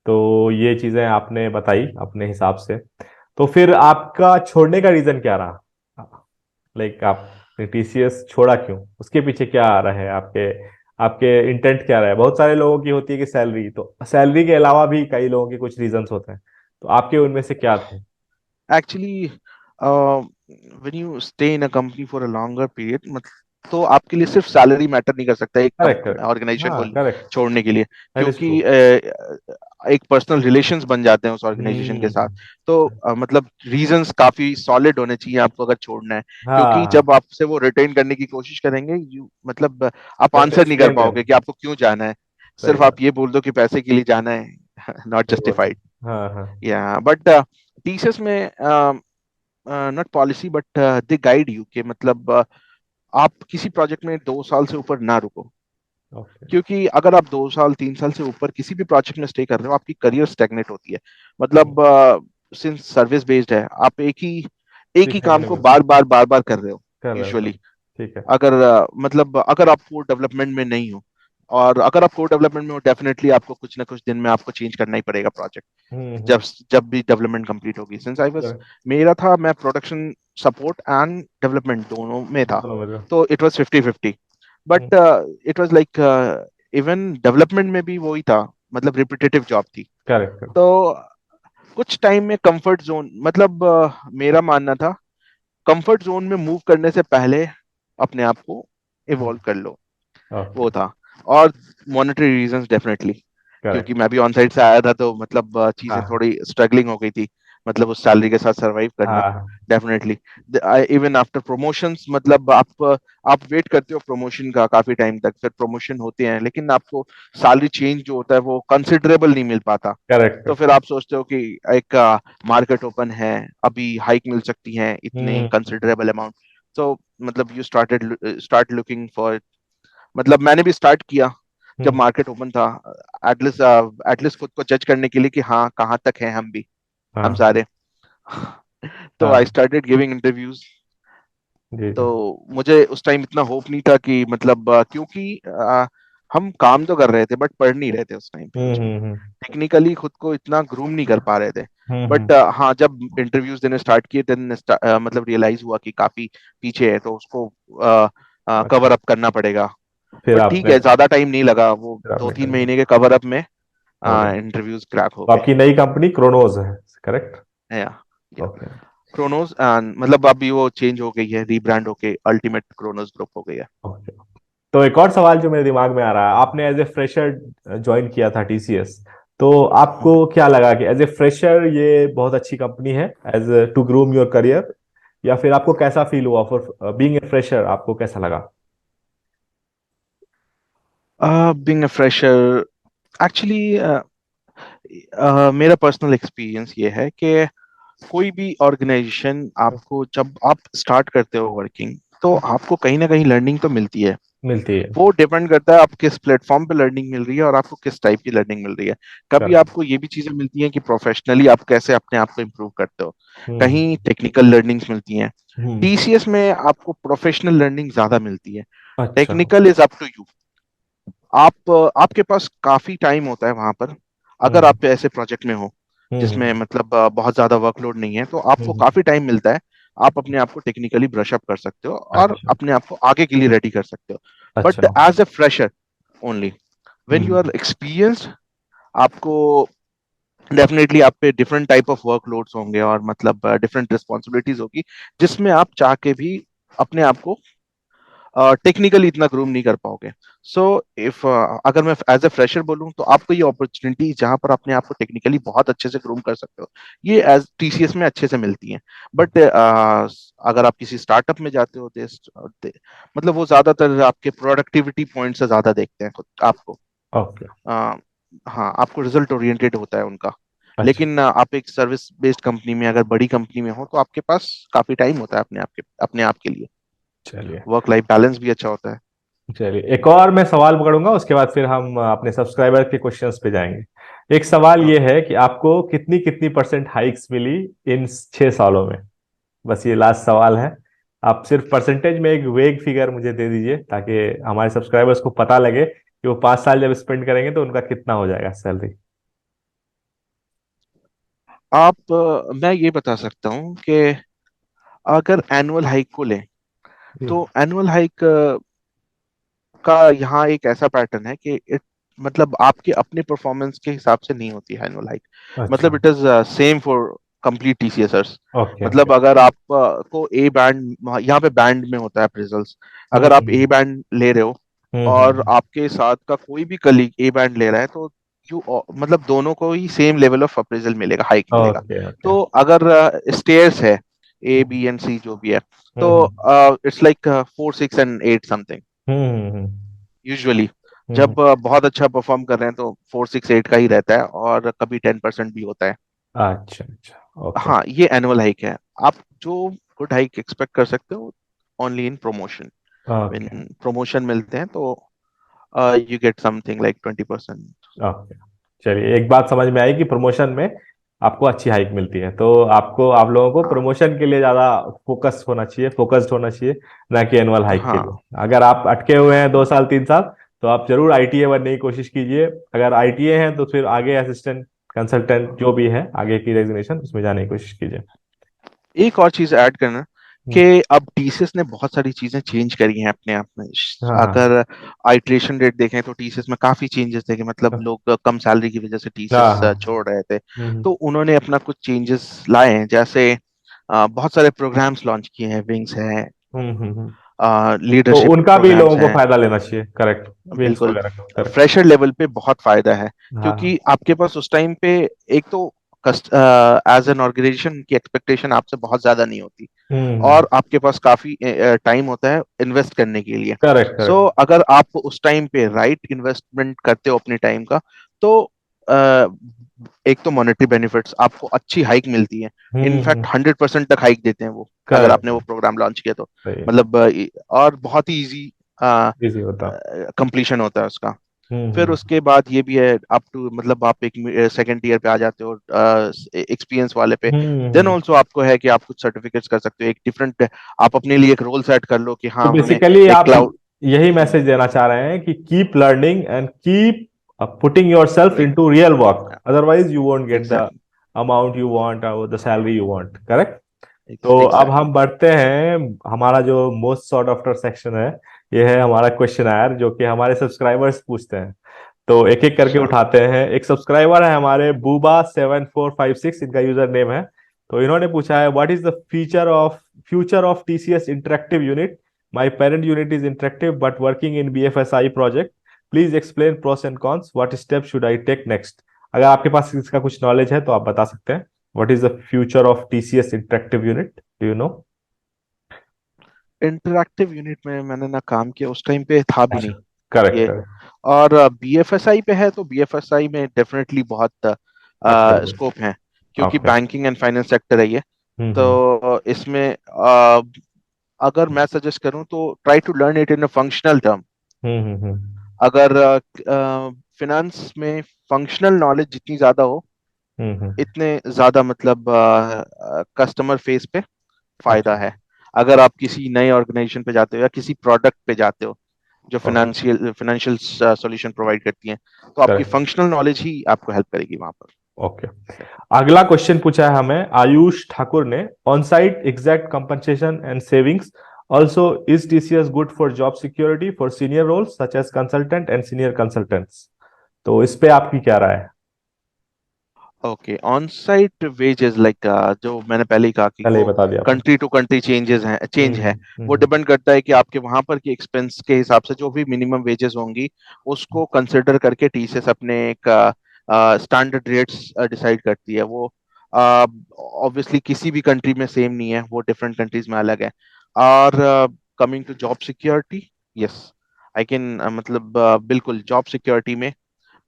S1: तो ये चीजें आपने बताई अपने हिसाब से, तो फिर आपका छोड़ने का रीजन क्या रहा? लाइक आप टीसीएस छोड़ा क्यों, उसके पीछे क्या आ रहा है आपके? आपके इंटेंट क्या रहा है? बहुत सारे लोगों की होती है कि सैलरी, तो सैलरी के अलावा भी कई लोगों के कुछ रीजंस होते हैं, तो आपके उनमें से क्या थे?
S2: Actually when you stay in a company for a longer period, मतलब तो आपके लिए सिर्फ सैलरी मैटर नहीं कर सकता एक
S1: करेक्ट करेक्ट।
S2: ऑर्गेनाइजेशन को
S1: हाँ करेक्ट।
S2: छोड़ने के लिए,
S1: दैट इज
S2: क्योंकि
S1: ट्रू।
S2: एक पर्सनल रिलेशंस बन जाते हैं उस ऑर्गेनाइजेशन के साथ। तो मतलब रीजंस काफी सॉलिड होने चाहिए आपको अगर छोड़ना है, क्योंकि
S1: हाँ।
S2: जब आपसे वो रिटेन करने की कोशिश करेंगे, यू मतलब आप
S1: तो आपको
S2: आंसर नहीं कर
S1: एक्सप्लेन
S2: पाओगे कि
S1: करना।
S2: आपको क्यों जाना है।
S1: सही
S2: सिर्फ
S1: बात।
S2: आप ये बोल दो कि पैसे के लिए जाना है, नॉट
S1: फिर वो
S2: जस्टिफाइड।
S1: हाँ हाँ।
S2: या बट टीसीएस में not policy but they guide you कि मतलब आप किसी प्रोजेक्ट में 2 साल से ऊपर ना रुको,
S1: ओके।
S2: क्योंकि अगर आप 2 साल 3 साल से ऊपर किसी भी प्रोजेक्ट में स्टे कर रहे हो आपकी करियर स्टैग्नेट होती है।
S1: हम्म।
S2: मतलब सिंस सर्विस बेस्ड है, आप एक ही एक ही
S1: सीखने को
S2: काम
S1: नहीं
S2: को
S1: मिलता।
S2: बार बार कर रहे हो
S1: कर रहे हो कर।
S2: यूजुअली।
S1: ठीक है।
S2: अगर मतलब अगर आप कोड डेवलपमेंट में नहीं हो, और अगर आप कोड डेवलपमेंट में हो, डेफिनेटली आपको कुछ ना कुछ दिन में आपको चेंज करना ही पड़ेगा प्रोजेक्ट,
S1: हम्म।
S2: जब जब भी डेवलपमेंट कंप्लीट होगी। Since I was,
S1: correct।
S2: मेरा था, मैं प्रोडक्शन सपोर्ट एंड डेवलपमेंट दोनों में था,
S1: दोनों मिल
S2: तो इट वाज 50-50।
S1: रहे।
S2: But it was like, even development में भी वही था, मतलब रिपीटेटिव जॉब थी।
S1: करेक्ट।
S2: तो कुछ टाइम में कंफर्ट जोन, मतलब मेरा मानना था कंफर्ट जोन में मूव करने से पहले अपने आप को इवॉल्व कर लो,
S1: ओके।
S2: वो था। और मॉनेटरी रीजंस डेफिनेटली, क्योंकि
S1: करेक्ट।
S2: मैं भी ऑन साइड से आया था, तो मतलब चीजें
S1: हाँ
S2: थोड़ी स्ट्रगलिंग हो गई थी, मतलब उस सैलरी के साथ सरवाइव करना।
S1: हाँ।
S2: डेफिनेटली इवन आफ्टर प्रमोशंस, मतलब आप वेट करते हो प्रमोशन का काफी टाइम तक, फिर प्रमोशन होते हैं, लेकिन आपको सैलरी चेंज जो होता है वो कंसिडरेबल नहीं मिल पाता।
S1: करेक्ट।
S2: तो फिर आप सोचते हो कि एक मार्केट ओपन है, अभी हाइक मिल सकती है इतने
S1: हम्म।
S2: Considerable amount. तो मतलब यू स्टार्ट लुकिंग फॉर, मतलब मैंने भी स्टार्ट किया जब
S1: हम्म।
S2: मार्केट ओपन था, एटलीस्ट एटलीस्ट खुद को जज करने के लिए कि हाँ कहाँ तक है हम भी, हम
S1: हाँ
S2: सारे। तो आई
S1: हाँ।
S2: Started giving interviews.
S1: जी जी।
S2: तो मुझे उस टाइम इतना होप नहीं था कि मतलब क्योंकि हम काम तो कर रहे थे बट पढ़ नहीं रहे थे उस टाइम पे कुछ भी,
S1: हम्म।
S2: टेक्निकली खुद को इतना ग्रूम नहीं कर पा रहे थे। बट
S1: हम्म।
S2: हाँ, जब इंटरव्यूज देने स्टार्ट किए देन मतलब रियलाइज हुआ कि काफी पीछे है, तो उसको कवर
S1: अच्छा।
S2: अप करना पड़ेगा।
S1: फिर
S2: बट ठीक
S1: आपने
S2: है, ज्यादा टाइम नहीं लगा, वो
S1: फिर
S2: दो
S1: आपने
S2: तीन
S1: कर दिया।
S2: महीने के कवर अप में
S1: हो गया।
S2: इंटरव्यूज क्रैक हो
S1: तो
S2: गए।
S1: आपकी नई कंपनी क्रोनोज है, करेक्ट?
S2: या
S1: ओके।
S2: क्रोनोस, मतलब अभी वो चेंज हो गई है, रीब्रांड होके अल्टीमेट क्रोनोस ग्रुप हो गई है।
S1: ओके। तो एक और सवाल जो मेरे दिमाग में आ रहा है, आपने एज ए फ्रेशर ज्वाइन किया था टीसीएस, तो आपको
S2: हम्म।
S1: क्या लगा कि एज ए फ्रेशर ये बहुत अच्छी कंपनी है as to groom your career, या फिर आपको कैसा फील हुआ फॉर बीइंग ए फ्रेशर, आपको कैसा लगा?
S2: बीइंग अ फ्रेशर, एक्चुअली मेरा पर्सनल एक्सपीरियंस ये है कि कोई भी ऑर्गेनाइजेशन आपको, जब आप स्टार्ट करते हो वर्किंग, तो आपको कहीं ना कहीं लर्निंग तो मिलती है।
S1: मिलती है।
S2: वो डिपेंड करता है आप किस प्लेटफॉर्म पे लर्निंग मिल रही है और आपको किस टाइप की लर्निंग मिल रही है। कभी
S1: करेक्ट।
S2: आपको ये भी चीजें मिलती हैं कि प्रोफेशनली आप कैसे अपने आप को इम्प्रूव करते हो,
S1: हम्म।
S2: कहीं टेक्निकल लर्निंग्स मिलती हैं।
S1: हम्म।
S2: टीसीएस में आपको प्रोफेशनल लर्निंग ज्यादा मिलती है,
S1: अच्छा।
S2: Technical is up to you. आपके पास काफी टाइम होता है वहां पर, अगर
S1: हम्म।
S2: आप ऐसे प्रोजेक्ट में हो जिसमें
S1: हम्म।
S2: मतलब बहुत ज्यादा वर्कलोड नहीं है, तो आपको
S1: हम्म।
S2: काफी टाइम मिलता है। आप अपने आप को टेक्निकली ब्रश अप कर सकते हो और
S1: अच्छा।
S2: अपने आप को आगे के लिए रेडी कर सकते हो। बट
S1: अच्छा।
S2: As a fresher only, when you
S1: hmm.
S2: Are experienced, आपको डेफिनेटली आप पे डिफरेंट टाइप ऑफ वर्कलोड्स होंगे और मतलब डिफरेंट रिस्पॉन्सिबिलिटीज होगी, जिसमें आप चाह के भी अपने आप को टेक्निकली इतना ग्रूम नहीं कर पाओगे। सो इफ अगर मैं एज ए फ्रेशर बोलूं, तो आपको ये अपॉर्चुनिटी जहां पर अपने आप को टेक्निकली बहुत अच्छे से ग्रूम कर सकते हो, ये एज टीसीएस में अच्छे से मिलती हैं। बट अगर आप किसी स्टार्टअप में जाते हो, मतलब वो ज्यादातर आपके प्रोडक्टिविटी पॉइंट से ज्यादा देखते हैं खुद आपको।
S1: ओके।
S2: अ, हाँ, आपको रिजल्ट ओरिएंटेड होता है उनका।
S1: अच्छा।
S2: लेकिन आप एक सर्विस बेस्ड कंपनी में, अगर बड़ी कंपनी में हो, तो आपके पास काफी टाइम होता है अपने आप के लिए,
S1: चलिए।
S2: वर्क लाइफ बैलेंस भी अच्छा होता है।
S1: चलिए, एक और मैं सवाल पकड़ूंगा, उसके बाद फिर हम अपने सब्सक्राइबर के क्वेश्चंस पे जाएंगे। एक सवाल ये
S2: ओके।
S1: है कि आपको कितनी कितनी परसेंट हाइक्स मिली इन 6 सालों में? बस ये लास्ट सवाल है। आप सिर्फ परसेंटेज में एक वेग फिगर मुझे दे दीजिए, ताकि हमारे सब्सक्राइबर्स को पता लगे कि वो 5 साल जब स्पेंड करेंगे तो उनका कितना हो जाएगा सैलरी।
S2: मैं ये बता सकता हूँ कि अगर एनुअल हाइक को लें,
S1: जी।
S2: तो एनुअल हाइक का यहाँ एक ऐसा पैटर्न है कि मतलब आपके अपने परफॉर्मेंस के हिसाब से नहीं होती है एनुअल हाइक।
S1: अच्छा।
S2: मतलब it is same for complete TCSers.
S1: Okay okay.
S2: मतलब अगर आप को ए बैंड, यहाँ पे बैंड में होता है अप्रेजल्स, अगर आप ए
S1: हम्म।
S2: बैंड ले रहे हो और
S1: हम्म।
S2: आपके साथ का कोई भी कलीग ए बैंड ले रहा है, तो यू मतलब दोनों को ही सेम लेवल ऑफ अप्रेजल मिलेगा, हाइक मिलेगा।
S1: Okay okay.
S2: तो अगर स्टेयर्स है, ए बी एंड सी जो भी है, तो
S1: hmm.
S2: It's like 4 6 and 8 something
S1: hmm.
S2: Usually.
S1: Hmm.
S2: जब बहुत अच्छा परफॉर्म कर रहे हैं तो 4 6 8 का ही रहता है, और कभी 10% भी होता है।
S1: अच्छा अच्छा। ओके।
S2: हाँ, ये एनुअल हाइक है। आप जो गुड हाइक एक्सपेक्ट कर सकते हो only in promotion.
S1: Okay.
S2: When promotion मिलते हैं तो you get something like 20%।
S1: Okay. चलिए, एक बात समझ में आई कि प्रमोशन में आपको अच्छी हाइक मिलती है। तो आपको, आप लोगों को
S2: हाँ
S1: प्रमोशन के लिए ज्यादा फोकस होना चाहिए, फोकस्ड होना चाहिए, ना कि एनुअल हाइक के लिए।
S2: हाँ
S1: अगर आप अटके हुए हैं 2 साल 3 साल, तो आप जरूर आईटीए बनने की कोशिश कीजिए। अगर आईटीए हैं तो फिर आगे असिस्टेंट कंसल्टेंट जो भी है आगे की रेजिग्नेशन, उसमें जाने की कोशिश कीजिए।
S2: एक और चीज ऐड करना
S1: हम्म,
S2: कि अब टीसीएस ने बहुत सारी चीजें चेंज करी हैं अपने आप में।
S1: हाँ हाँ
S2: अगर आइट्रेशन रेट देखें तो टीसीएस में काफी चेंजेस देखे, मतलब लोग कम सैलरी की वजह से
S1: हाँ
S2: टीसीएस
S1: हाँ।
S2: छोड़ रहे थे।
S1: हम्म
S2: तो उन्होंने अपना कुछ चेंजेस लाए हैं, जैसे बहुत सारे प्रोग्राम्स लॉन्च किए हैं, विंग्स हैं,
S1: हम्म। तो
S2: लीडरशिप
S1: उनका भी
S2: प्रोग्राम्स
S1: लोगों को
S2: हैं।
S1: फायदा लेना चाहिए, करेक्ट, विंग्स
S2: बिल्कुल,
S1: वगैरह का, करेक्ट।
S2: फ्रेशर लेवल पे बहुत फायदा है,
S1: हाँ।
S2: क्योंकि आपके पास उस टाइम पे एक तो एज एन ऑर्गेनाइजेशन की एक्सपेक्टेशन आपसे बहुत ज्यादा नहीं होती,
S1: हम्म।
S2: और आपके पास काफी टाइम होता है इन्वेस्ट करने के लिए।
S1: Correct
S2: so
S1: correct.
S2: अगर आप उस टाइम पे राइट इन्वेस्टमेंट करते हो अपने टाइम का, तो अ, एक तो मॉनेटरी बेनिफिट्स, आपको अच्छी हाइक मिलती है। इनफैक्ट 100% तक हाइक देते हैं वो, अगर आपने वो
S1: करेक्ट।
S2: प्रोग्राम लॉन्च किया तो।
S1: सही है।
S2: मतलब और बहुत ही इजी
S1: इजी होता।
S2: कंप्लीशन होता है उसका। फिर
S1: हम्म।
S2: उसके बाद ये भी है, अप टू मतलब आप एक सेकेंड ईयर पे आ जाते हो एक्सपीरियंस वाले पे। देन
S1: हम्म।
S2: ऑल्सो आपको है कि आप कुछ सर्टिफिकेट्स कर सकते हो, एक डिफरेंट, आप अपने लिए एक रोल सेट कर लो कि
S1: तो
S2: हाँ हमें
S1: बेसिकली
S2: एक
S1: आप
S2: क्लाउड।
S1: यही मैसेज देना चाह रहे हैं कि keep learning and keep putting your self into real work, otherwise you won't get the
S2: exact
S1: amount you want और the salary you want, correct. तो अब
S2: एग्जैक्टली।
S1: हम बढ़ते हैं, हमारा जो मोस्ट सॉर्ट आफ्टर सेक्शन है, ये है हमारा क्वेश्चन आयर, जो कि हमारे सब्सक्राइबर्स पूछते हैं। तो एक एक करके
S2: अच्छा।
S1: उठाते हैं। एक सब्सक्राइबर है हमारे, बूबा7456 इनका यूजर नेम है। तो इन्होंने पूछा है, what is the future of TCS interactive unit? My parent unit is interactive but working in BFSI project. Please explain pros and cons, what step should I take next? अगर आपके पास इसका कुछ knowledge है तो आप बता सकते हैं। What is the future of TCS interactive unit, do you know?
S2: Interactive unit में मैंने ना काम किया, उस टाइम पे था भी
S1: अच्छा,
S2: नहीं
S1: करेक्ट
S2: ये।
S1: करेक्ट।
S2: और बीएफएसआई पे है, तो बीएफएसआई में डेफिनेटली बहुत
S1: एक्टिव।
S2: स्कोप है, क्योंकि
S1: okay.
S2: Banking and finance sector है ये।
S1: हम्म।
S2: तो इसमें अगर मैं सजेस्ट करूं तो try to learn it in a functional term.
S1: Hmm.
S2: अगर फिनेंस में फंक्शनल नॉलेज जितनी ज्यादा हो,
S1: हम्म।
S2: इतने ज्यादा मतलब कस्टमर फेस पे फायदा
S1: अच्छा।
S2: है। अगर आप किसी नए ऑर्गेनाइजेशन पे जाते हो या किसी प्रोडक्ट पे जाते हो जो
S1: ओके।
S2: फाइनेंशियल सॉल्यूशन प्रोवाइड करती हैं, तो आपकी
S1: करेक्ट।
S2: फंक्शनल नॉलेज ही आपको हेल्प करेगी वहां पर।
S1: ओके। अगला क्वेश्चन पूछा है हमें आयुष ठाकुर ने, on site exact compensation and savings also, is TCS good for job security for senior roles such as consultant and senior consultants? तो इस पे आपकी क्या राय है?
S2: Okay, on site wages like, जो मैंने पहले ही कहा कि
S1: पहले ही
S2: वो
S1: बता दिया आपने।
S2: कंट्री टू कंट्री चेंज है। वो
S1: हम्म।
S2: डिपेंड करता है कि आपके वहां पर की एक्सपेंस के हिसाब से जो भी मिनिमम वेजेस होंगी, उसको कंसिडर करके टीसीएस अपने एक स्टैंडर्ड रेट्स डिसाइड करती है। वो ऑब्वियसली किसी भी कंट्री में सेम नहीं है, वो डिफरेंट कंट्रीज में अलग है। और coming to job security, yes I can, मतलब बिल्कुल जॉब सिक्योरिटी में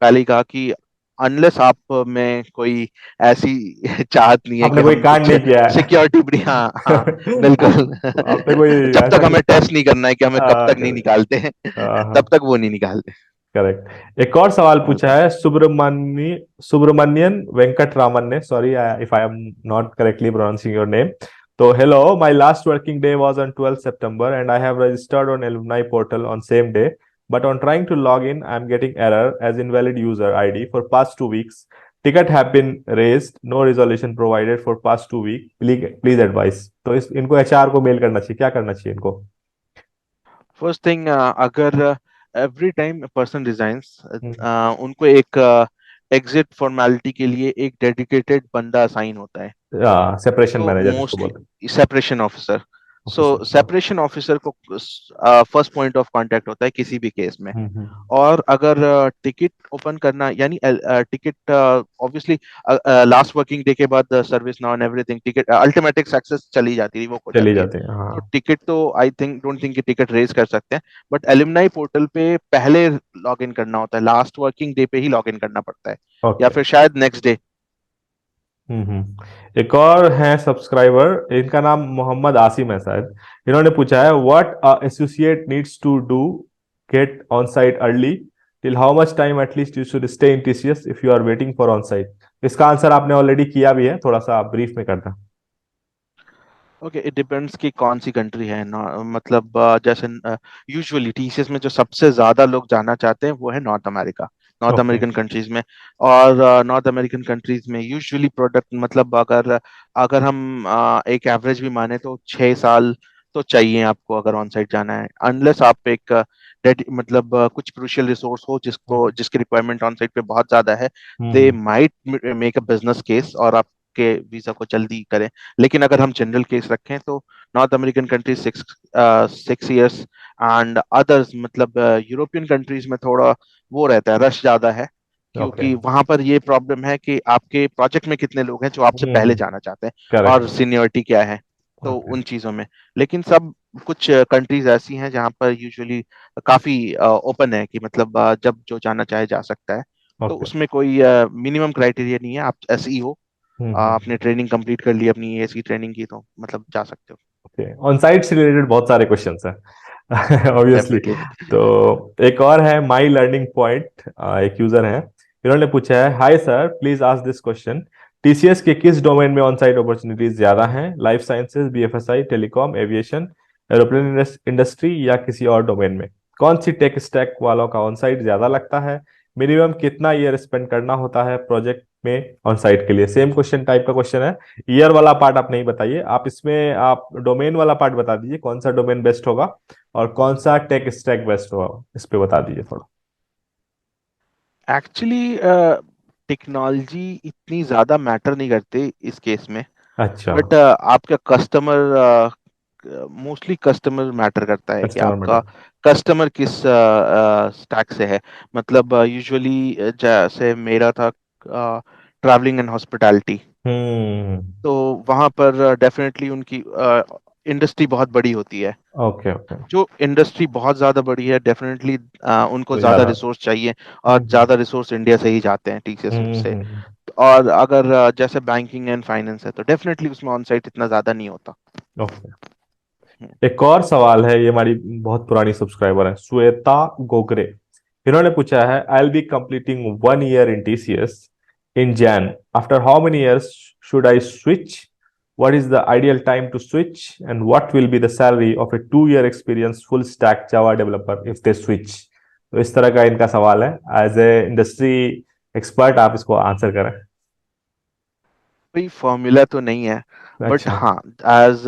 S2: पहले ही कहा कि अनलेस आप में कोई ऐसी चाहत नहीं है कि
S1: आपने कोई
S2: हम
S1: कांड
S2: कुछ
S1: नहीं किया है।
S2: सिक्योरिटी भी, हाँ हाँ बिल्कुल।
S1: आपने कोई
S2: जब तक
S1: ऐसा
S2: हमें
S1: कुछ।
S2: टेस्ट नहीं करना है कि हमें कब तक नहीं
S1: करेक्ट।
S2: निकालते हैं, तब तक वो नहीं निकालते।
S1: करेक्ट। एक और सवाल पूछा है सुब्रमण्यन वेंकट रामन ने, sorry if I am not correctly pronouncing your name. तो hello, my last working day was on 12 September and I have registered on alumni portal on same day, but on trying to log in I am getting error as invalid user id for past 2 weeks. Ticket have been raised, no resolution provided for past 2 week, please advise. तो इस इनको HR को mail करना चाहिए, क्या करना चाहिए इनको?
S2: फर्स्ट थिंग, अगर एवरी टाइम पर्सन रिजाइंस,
S1: हम्म।
S2: उनको एक एग्जिट फॉर्मेलिटी के लिए एक डेडिकेटेड बंदा असाइन होता है।
S1: सेपरेशन
S2: तो
S1: मैनेजर जिसको
S2: मोस्टली
S1: बोलते हैं।
S2: Separation officer. So
S1: officer.
S2: Separation officer को फर्स्ट पॉइंट ऑफ कांटेक्ट होता है किसी भी केस में।
S1: हम्म।
S2: और अगर टिकट ओपन करना, यानी ticket obviously last working day के बाद service now and everything, ticket automatic access चली जाती है, वो हो
S1: चली
S2: जाती है।
S1: जाते हैं, हाँ।
S2: तो टिकट तो आई थिंक डोंट थिंक कि टिकट रेज कर सकते हैं, बट एलुमनाई पोर्टल पे पहले लॉग इन करना होता है, लास्ट वर्किंग डे पे ही लॉग इन करना पड़ता है, या
S1: ओके।
S2: फिर शायद नेक्स्ट डे।
S1: एक और है सब्सक्राइबर, इनका नाम मोहम्मद आसिम है शायद। इन्होंने पूछा है, what associate needs to do get on site early till how much time at least you should stay in TCS if you are waiting for on site? इसका आंसर आपने ऑलरेडी किया भी है, थोड़ा सा आप ब्रीफ में करना।
S2: ओके, इट डिपेंड्स कि कौन सी कंट्री है ना, मतलब जैसे यूजुअली टीसीएस में जो सबसे ज्यादा लोग जाना चाहते हैं वो है north America, north
S1: okay.
S2: American countries में। और नॉर्थ अमेरिकन कंट्रीज में यूजुअली प्रोडक्ट, मतलब अगर अगर हम एक एवरेज भी माने तो 6 साल तो चाहिए आपको अगर ऑन साइट जाना है, अनलेस आप एक मतलब कुछ क्रूशियल रिसोर्स हो जिसको
S1: हम्म।
S2: जिसकी रिक्वायरमेंट ऑन साइट पे बहुत ज्यादा है। They
S1: hmm.
S2: Might make a business case और आपके वीजा को जल्दी करें। लेकिन अगर हम जनरल केस रखें तो north American countries 6 years, and others मतलब यूरोपियन कंट्रीज में थोड़ा वो रहता है, रश ज्यादा है,
S1: ओके।
S2: क्योंकि वहां पर ये प्रॉब्लम है कि आपके प्रोजेक्ट में कितने लोग हैं जो आपसे पहले
S1: हम्म।
S2: जाना चाहते हैं और
S1: करेक्ट।
S2: सीनियरिटी क्या है, तो
S1: ओके।
S2: उन चीजों में। लेकिन सब कुछ कंट्रीज ऐसी हैं जहाँ पर यूजुअली काफी ओपन है कि मतलब जब जो जाना चाहे जा सकता है। तो
S1: ओके।
S2: उसमें कोई मिनिमम क्राइटेरिया नहीं है, आप एसई हो, आपने ट्रेनिंग कंप्लीट कर ली, अपनी एएसई ट्रेनिंग की, तो मतलब जा सकते हो।
S1: ओके, ऑन साइट से रिलेटेड बहुत सारे क्वेश्चंस हैं ऑब्वियसली।
S2: डेफिनेटली।
S1: तो एक और है माई लर्निंग पॉइंट, एक यूजर है, इन्होंने पूछा है, hi sir please ask this question, TCS के किस डोमेन में ऑन साइट अपॉर्चुनिटीज ज्यादा हैं? Life sciences, BFSI, telecom, aviation, aeroplane industry या किसी और डोमेन में? कौन सी टेक स्टैक वालों का ऑन साइट ज्यादा लगता है? मिनिमम कितना ईयर स्पेंड करना होता है प्रोजेक्ट में ऑन साइट के लिए? सेम क्वेश्चन टाइप का क्वेश्चन है। ईयर वाला पार्ट आप नहीं बताइए, आप इसमें आप डोमेन वाला पार्ट बता दीजिए, कौन सा डोमेन बेस्ट होगा और कौन सा टेक स्टैक बेस्ट होगा, इस पे बता दीजिए थोड़ा।
S2: एक्चुअली टेक्नोलॉजी इतनी ज्यादा मैटर नहीं करते इस केस में,
S1: अच्छा।
S2: बट आपका कस्टमर, मोस्टली कस्टमर मैटर करता है कि
S1: कस्टमर
S2: आपका
S1: मैटर।
S2: कस्टमर किस स्टैक से है। मतलब यूजुअली जैसे मेरा था ट्रैवलिंग एंड हॉस्पिटैलिटी,
S1: हम्म।
S2: तो वहां पर डेफिनेटली उनकी इंडस्ट्री बहुत बड़ी होती है।
S1: Okay okay.
S2: जो इंडस्ट्री बहुत ज्यादा बड़ी है डेफिनेटली उनको
S1: तो
S2: ज्यादा
S1: ज्यादा।
S2: रिसोर्स चाहिए, और
S1: हम्म।
S2: ज्यादा रिसोर्स इंडिया से ही जाते हैं टीसीएस से।
S1: हम्म।
S2: और अगर जैसे बैंकिंग एंड फाइनेंस है तो डेफिनेटली उसमें ऑन साइट इतना ज्यादा नहीं होता।
S1: ओके। एक और सवाल है, ये हमारी बहुत पुरानी सब्सक्राइबर है, श्वेता गोगरे, इन्होंने पूछा है, I will be completing 1 year in TCS in Jain, after how many years should I switch? what is the ideal time to switch and what will be the salary of a 2 year experience full stack java developer if they switch? तो इस तरह का इनका सवाल है, as a industry expert आप इसको answer करें।
S2: कोई फॉर्मूला तो नहीं है, बट
S1: अच्छा।
S2: हाँ, एज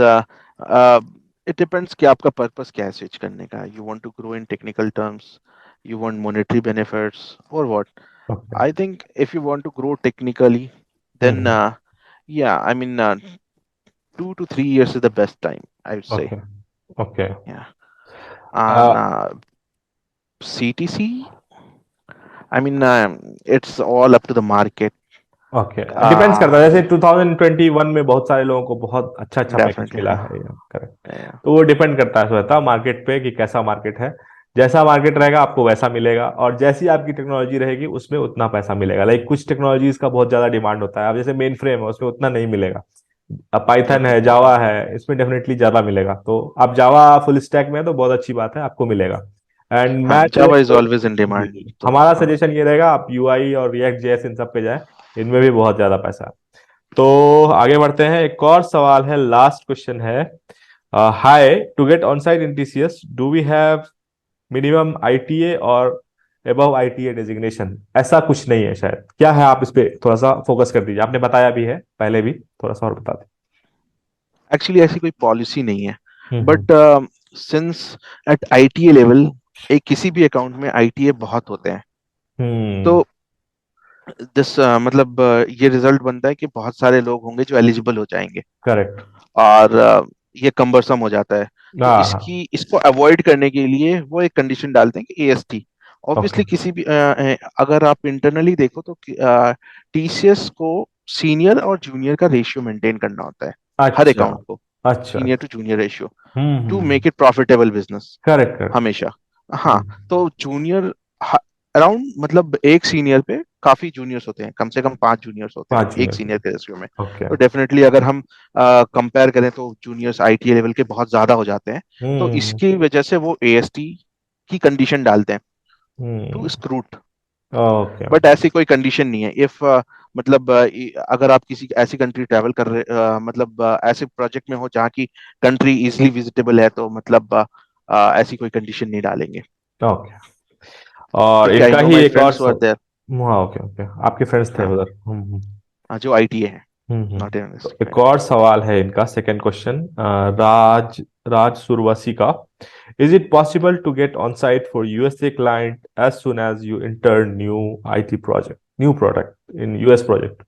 S2: इट डिपेंड्स कि आपका पर्पस क्या है स्विच करने का। You want to grow in technical terms, you want monetary benefits, और what.
S1: Okay.
S2: I think if you want to grow technically, then
S1: hmm.
S2: yeah, I mean, 2 to 3 years is the best time, I would say.
S1: Okay okay.
S2: Yeah. And CTC, I mean, it's all up to the market.
S1: Okay, depends करता है,
S2: Uh,
S1: जैसे 2021 में बहुत सारे लोगों को बहुत अच्छा अच्छा पैकेज
S2: Definitely,
S1: मिला
S2: हाँ.
S1: है। करेक्ट।
S2: Yeah.
S1: तो वो डिपेंड करता है स्वतः मार्केट पे कि कैसा मार्केट है, जैसा मार्केट रहेगा आपको वैसा मिलेगा, और जैसी आपकी टेक्नोलॉजी रहेगी उसमें उतना पैसा मिलेगा। लाइक कुछ टेक्नोलॉजीज का बहुत ज्यादा डिमांड होता है, अब जैसे मेन फ्रेम है उसमें उतना नहीं मिलेगा। अब पाइथन है,
S2: Definitely.
S1: जावा है, इसमें डेफिनेटली ज्यादा मिलेगा, तो आप जावा फुल स्टैक में है तो बहुत अच्छी बात है, आपको मिलेगा। एंड
S2: हाँ,
S1: मैं तो
S2: Java is
S1: एक,
S2: always in
S1: जी
S2: demand.
S1: जी,
S2: तो
S1: हमारा
S2: हाँ.
S1: सजेशन ये रहेगा आप यूआई और रिएक्ट जेएस इन सब पे जाए, इनमें भी बहुत ज्यादा पैसा है। तो आगे बढ़ते हैं, एक और सवाल है, लास्ट क्वेश्चन है, hi, to get on site in TCS do we have minimum ITA और अबव आईटीए डेजिग्नेशन? ऐसा कुछ नहीं है शायद, क्या है? आप इस पे थोड़ा सा फोकस कर दीजिए, आपने बताया भी है पहले भी, थोड़ा सा और बता
S2: एक्चुअली ऐसी कोई पॉलिसी नहीं है,
S1: दीजिए।
S2: But since at ITA level, एक किसी भी अकाउंट में आईटीए बहुत होते हैं।
S1: हम्म।
S2: तो दिस मतलब ये रिजल्ट बनता है कि बहुत सारे लोग होंगे जो एलिजिबल हो जाएंगे,
S1: करेक्ट।
S2: और ये कम्बरसम हो जाता है। तो
S1: हाँ हाँ।
S2: इसकी इसको अवॉइड करने के लिए वो एक कंडीशन डालते हैं कि एएसटी।
S1: ओके।
S2: ऑब्वियसली किसी भी अगर आप इंटरनली देखो तो टीसीएस को सीनियर और जूनियर का रेशियो मेंटेन करना होता है, हर
S1: अच्छा
S2: अकाउंट को,
S1: अच्छा
S2: सीनियर टू
S1: अच्छा।
S2: Junior ratio, to
S1: hmm.
S2: Make it profitable business,
S1: correct correct.
S2: हमेशा। हाँ,
S1: हम्म।
S2: तो जूनियर अराउंड, मतलब एक सीनियर पे काफी जूनियर्स होते हैं, कम से कम 5 जूनियर्स होते हैं
S1: 5 मिनट
S2: एक सीनियर
S1: में।
S2: के रेशियो में।
S1: ओके।
S2: तो डेफिनेटली अगर हम कंपेयर करें तो जूनियर्स आईटीए लेवल के बहुत ज्यादा हो जाते हैं। तो
S1: हम्म।
S2: इसकी वजह से वो एएसटी की कंडीशन डालते हैं। टू स्क्रूट।
S1: Okay
S2: but
S1: okay.
S2: ऐसी कोई कंडीशन नहीं है। इफ मतलब अगर आप किसी ऐसी कंट्री ट्रैवल कर रहे मतलब ऐसे प्रोजेक्ट में हो जहाँ की कंट्री इजिली विजिटेबल है, तो मतलब ऐसी कोई कंडीशन नहीं डालेंगे।
S1: ओके। और
S2: क्योंकि आई
S1: इनका
S2: नो
S1: ही
S2: माई
S1: एक और
S2: फ्रेंड्स वर देयर।
S1: हाँ ओके ओके, आपके फ्रेंड्स थे
S2: हाँ
S1: उधर।
S2: हाँ, जो आईटीए है, नॉट
S1: तो
S2: इन।
S1: एक और सवाल है इनका, सेकंड क्वेश्चन, राज राज सुरवसी का। Is it possible to get on site for USA client as soon as you enter new product in US project?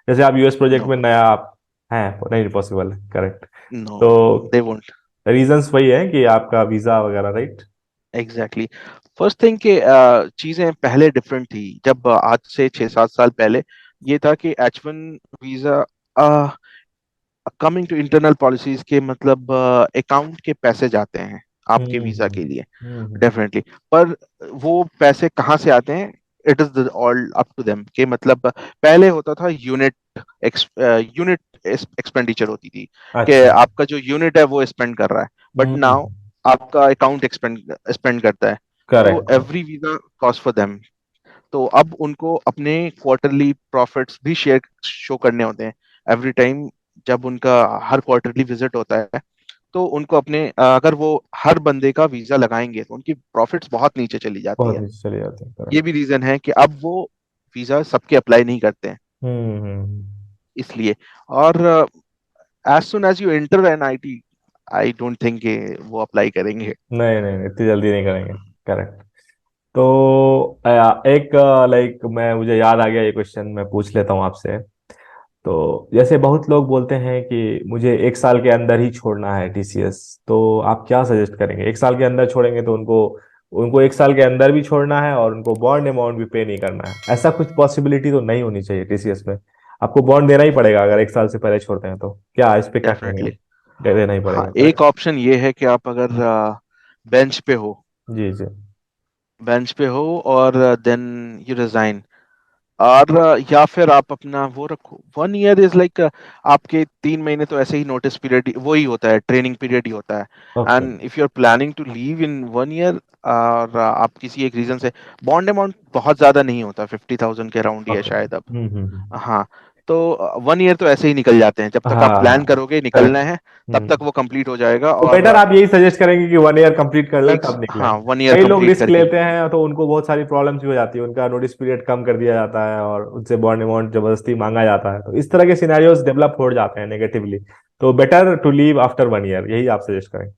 S1: जैसे आप यूएस प्रोजेक्ट
S2: नो
S1: में नया आप हैं, नहीं पॉसिबल है, करेक्ट?
S2: नो,
S1: तो
S2: दे वोंट।
S1: रीजंस वही है कि आपका वीजा वगैरह, राइट?
S2: एग्जैक्टली। फर्स्ट थिंग कि चीजें पहले डिफरेंट थी। जब आज से 6-7 साल पहले ये था कि H1 visa, coming to internal policies के मतलब अकाउंट के पैसे जाते हैं आपके वीजा
S1: हम्म
S2: के लिए,
S1: हम्म
S2: डेफिनेटली। पर वो पैसे कहाँ से आते हैं, it is all up to them. कि मतलब पहले होता था यूनिट, यूनिट एक्सपेंडिचर होती थी कि
S1: अच्छा।
S2: आपका जो यूनिट है वो स्पेंड कर रहा है। बट नाउ
S1: हम्म।
S2: आपका अकाउंट स्पेंड स्पेंड करता है। तो
S1: correct.
S2: Every visa cost for them. तो अब उनको अपने क्वार्टरली प्रॉफिट्स भी शेयर शो करने होते हैं एवरी टाइम। जब उनका हर क्वार्टरली विजिट होता है, तो उनको अपने अगर वो हर बंदे का वीजा लगाएंगे तो उनकी प्रॉफिट्स बहुत नीचे चली जाती
S1: बहुत
S2: है।
S1: नीचे चले जाते हैं,
S2: ये
S1: करेक्ट।
S2: भी रीजन है कि अब वो वीजा सबके अप्लाई नहीं करते हैं,
S1: हम्म।
S2: इसलिए। और as soon as you enter an IT, I don't think वो अप्लाई करेंगे।
S1: नहीं नहीं नहीं, इतनी जल्दी नहीं करेंगे, करेक्ट। तो एक लाइक मैं मुझे याद आ गया, ये क्वेश्चन मैं पूछ लेता हूँ आपसे। तो जैसे बहुत लोग बोलते हैं कि मुझे एक साल के अंदर ही छोड़ना है टीसीएस, तो आप क्या सजेस्ट करेंगे? एक साल के अंदर छोड़ेंगे तो उनको उनको एक साल के अंदर भी छोड़ना है और उनको बॉन्ड अमाउंट भी पे नहीं करना है, ऐसा कुछ पॉसिबिलिटी तो नहीं होनी चाहिए टीसीएस में? आपको बॉन्ड देना ही पड़ेगा अगर एक साल से पहले छोड़ते हैं तो, क्या इस पे क्या कहेंगे
S2: डेफिनेटली।
S1: आप? देना ही
S2: हाँ,
S1: पड़ेगा,
S2: एक
S1: करेक्ट।
S2: ऑप्शन ये है कि आप अगर बेंच पे हो,
S1: जी जी।
S2: और देन यू रिजाइन। और या फिर आप अपना वो रखो, 1 ईयर इज लाइक, आपके 3 महीने तो ऐसे ही नोटिस पीरियड वो ही होता है, ट्रेनिंग पीरियड ही होता है।
S1: Okay
S2: and if you are planning to leave in 1 year, और आप किसी एक रीजन से, बॉन्ड अमाउंट बहुत ज्यादा नहीं होता, 50,000 के अराउंड ही है
S1: ओके।
S2: शायद अब।
S1: हम्म।
S2: हाँ। तो 1 ईयर तो ऐसे ही निकल जाते हैं, जब तक आप प्लान
S1: हाँ।
S2: करोगे निकलना
S1: करेक्ट।
S2: है तब
S1: हम्म।
S2: तक वो कंप्लीट हो जाएगा।
S1: तो
S2: और
S1: बेटर आप यही सजेस्ट करेंगे कि 1 ईयर कंप्लीट कर लें तब निकलें?
S2: हाँ, 1 ईयर
S1: कई लोग
S2: कंप्लीट
S1: रिस्क
S2: करके।
S1: लेते हैं तो उनको बहुत सारी प्रॉब्लम्स भी हो जाती है, उनका नोटिस पीरियड कम कर दिया जाता है और उनसे बॉन्ड अमाउंट जबरदस्ती मांगा जाता है, तो इस तरह के सिनेरियोज डेवलप हो जाते हैं नेगेटिवली। तो better to leave after 1 year, यही आप सजेस्ट करेंगे?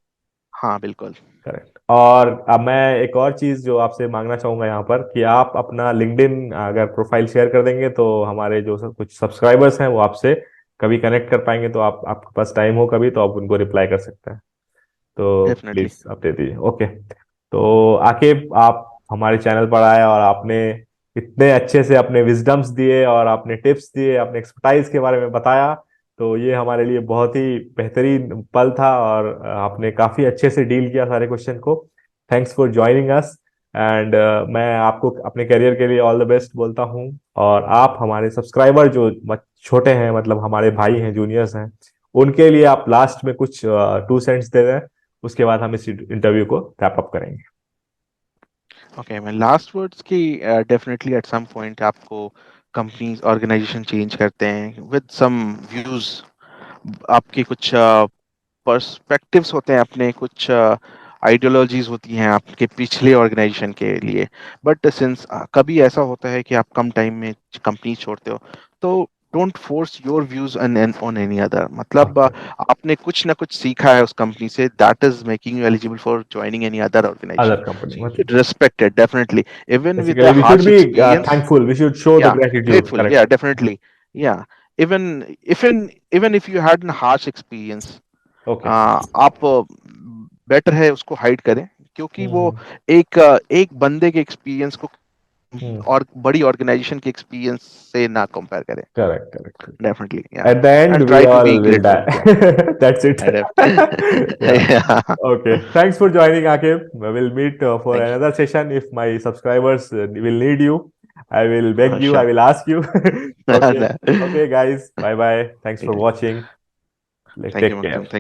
S2: हाँ बिल्कुल।
S1: करेक्ट। और अब मैं एक और चीज जो आपसे मांगना चाहूंगा यहाँ पर, कि आप अपना लिंक्डइन अगर प्रोफाइल शेयर कर देंगे तो हमारे जो कुछ सब्सक्राइबर्स हैं वो आपसे कभी कनेक्ट कर पाएंगे, तो आप आपके पास टाइम हो कभी तो आप उनको रिप्लाई कर सकते हैं। तो
S2: डेफिनेटली।
S1: प्लीज आप दे दीजिए, ओके। तो आकिब, आप हमारे चैनल पर आए और आपने इतने अच्छे से अपने विजडम्स दिए और आपने टिप्स दिए, अपने एक्सपर्टाइज के बारे में बताया, तो ये हमारे लिए बहुत ही बेहतरीन पल था और आपने काफी अच्छे से डील किया सारे क्वेश्चन को। Thanks for joining us. And मैं आपको अपने करियर के लिए ऑल द बेस्ट बोलता हूँ। और आप हमारे सब्सक्राइबर जो छोटे हैं, मतलब हमारे भाई हैं, जूनियर्स हैं, उनके लिए आप लास्ट में कुछ 2 सेंट्स दे दें, उसके बाद हम इस इंटरव्यू को रैप अप करेंगे।
S2: ओके, मैं लास्ट वर्ड्स की, डेफिनेटली एट सम पॉइंट आपको कंपनीज ऑर्गेनाइजेशन चेंज करते हैं विद सम व्यूज। आपके कुछ पर्सपेक्टिव्स होते हैं, अपने कुछ आइडियोलॉजीज होती हैं आपके पिछले ऑर्गेनाइजेशन के लिए। बट सिंस कभी ऐसा होता है कि आप कम टाइम में कंपनी छोड़ते हो, तो don't force your views on any other. मतलब
S1: ओके।
S2: आपने कुछ ना कुछ सीखा है उस कंपनी से, that is making you eligible for joining any other organisation.
S1: Other company
S2: so you
S1: मतलब,
S2: should respect it definitely, even with
S1: basically
S2: the
S1: we should
S2: harsh
S1: be
S2: experience.
S1: Thankful, we should show the
S2: Yeah,
S1: gratitude,
S2: grateful,
S1: correct.
S2: yeah, definitely. Yeah, even even if you had a harsh experience,
S1: okay.
S2: आप better है उसको hide करें, क्योंकि वो
S1: हम्म
S2: एक बंदे के experience को
S1: हम्म।
S2: और बड़ी ऑर्गेनाइजेशन के एक्सपीरियंस से ना कंपेयर करें।
S1: Correct correct.
S2: डेफिनेटली, या।
S1: At the end,
S2: and
S1: we
S2: try to
S1: all
S2: be
S1: will
S2: grateful, या।
S1: die. That's it. Yeah.
S2: Yeah.
S1: Okay. Thanks for joining, Akib. We will meet for
S2: Thank
S1: another session. If my subscribers will need you, I will beg
S2: you.
S1: you, I
S2: Sure.
S1: will ask you. Okay. Okay, guys. Bye bye. Thanks for watching. Like,
S2: Thank you,
S1: take care.
S2: Maktoum.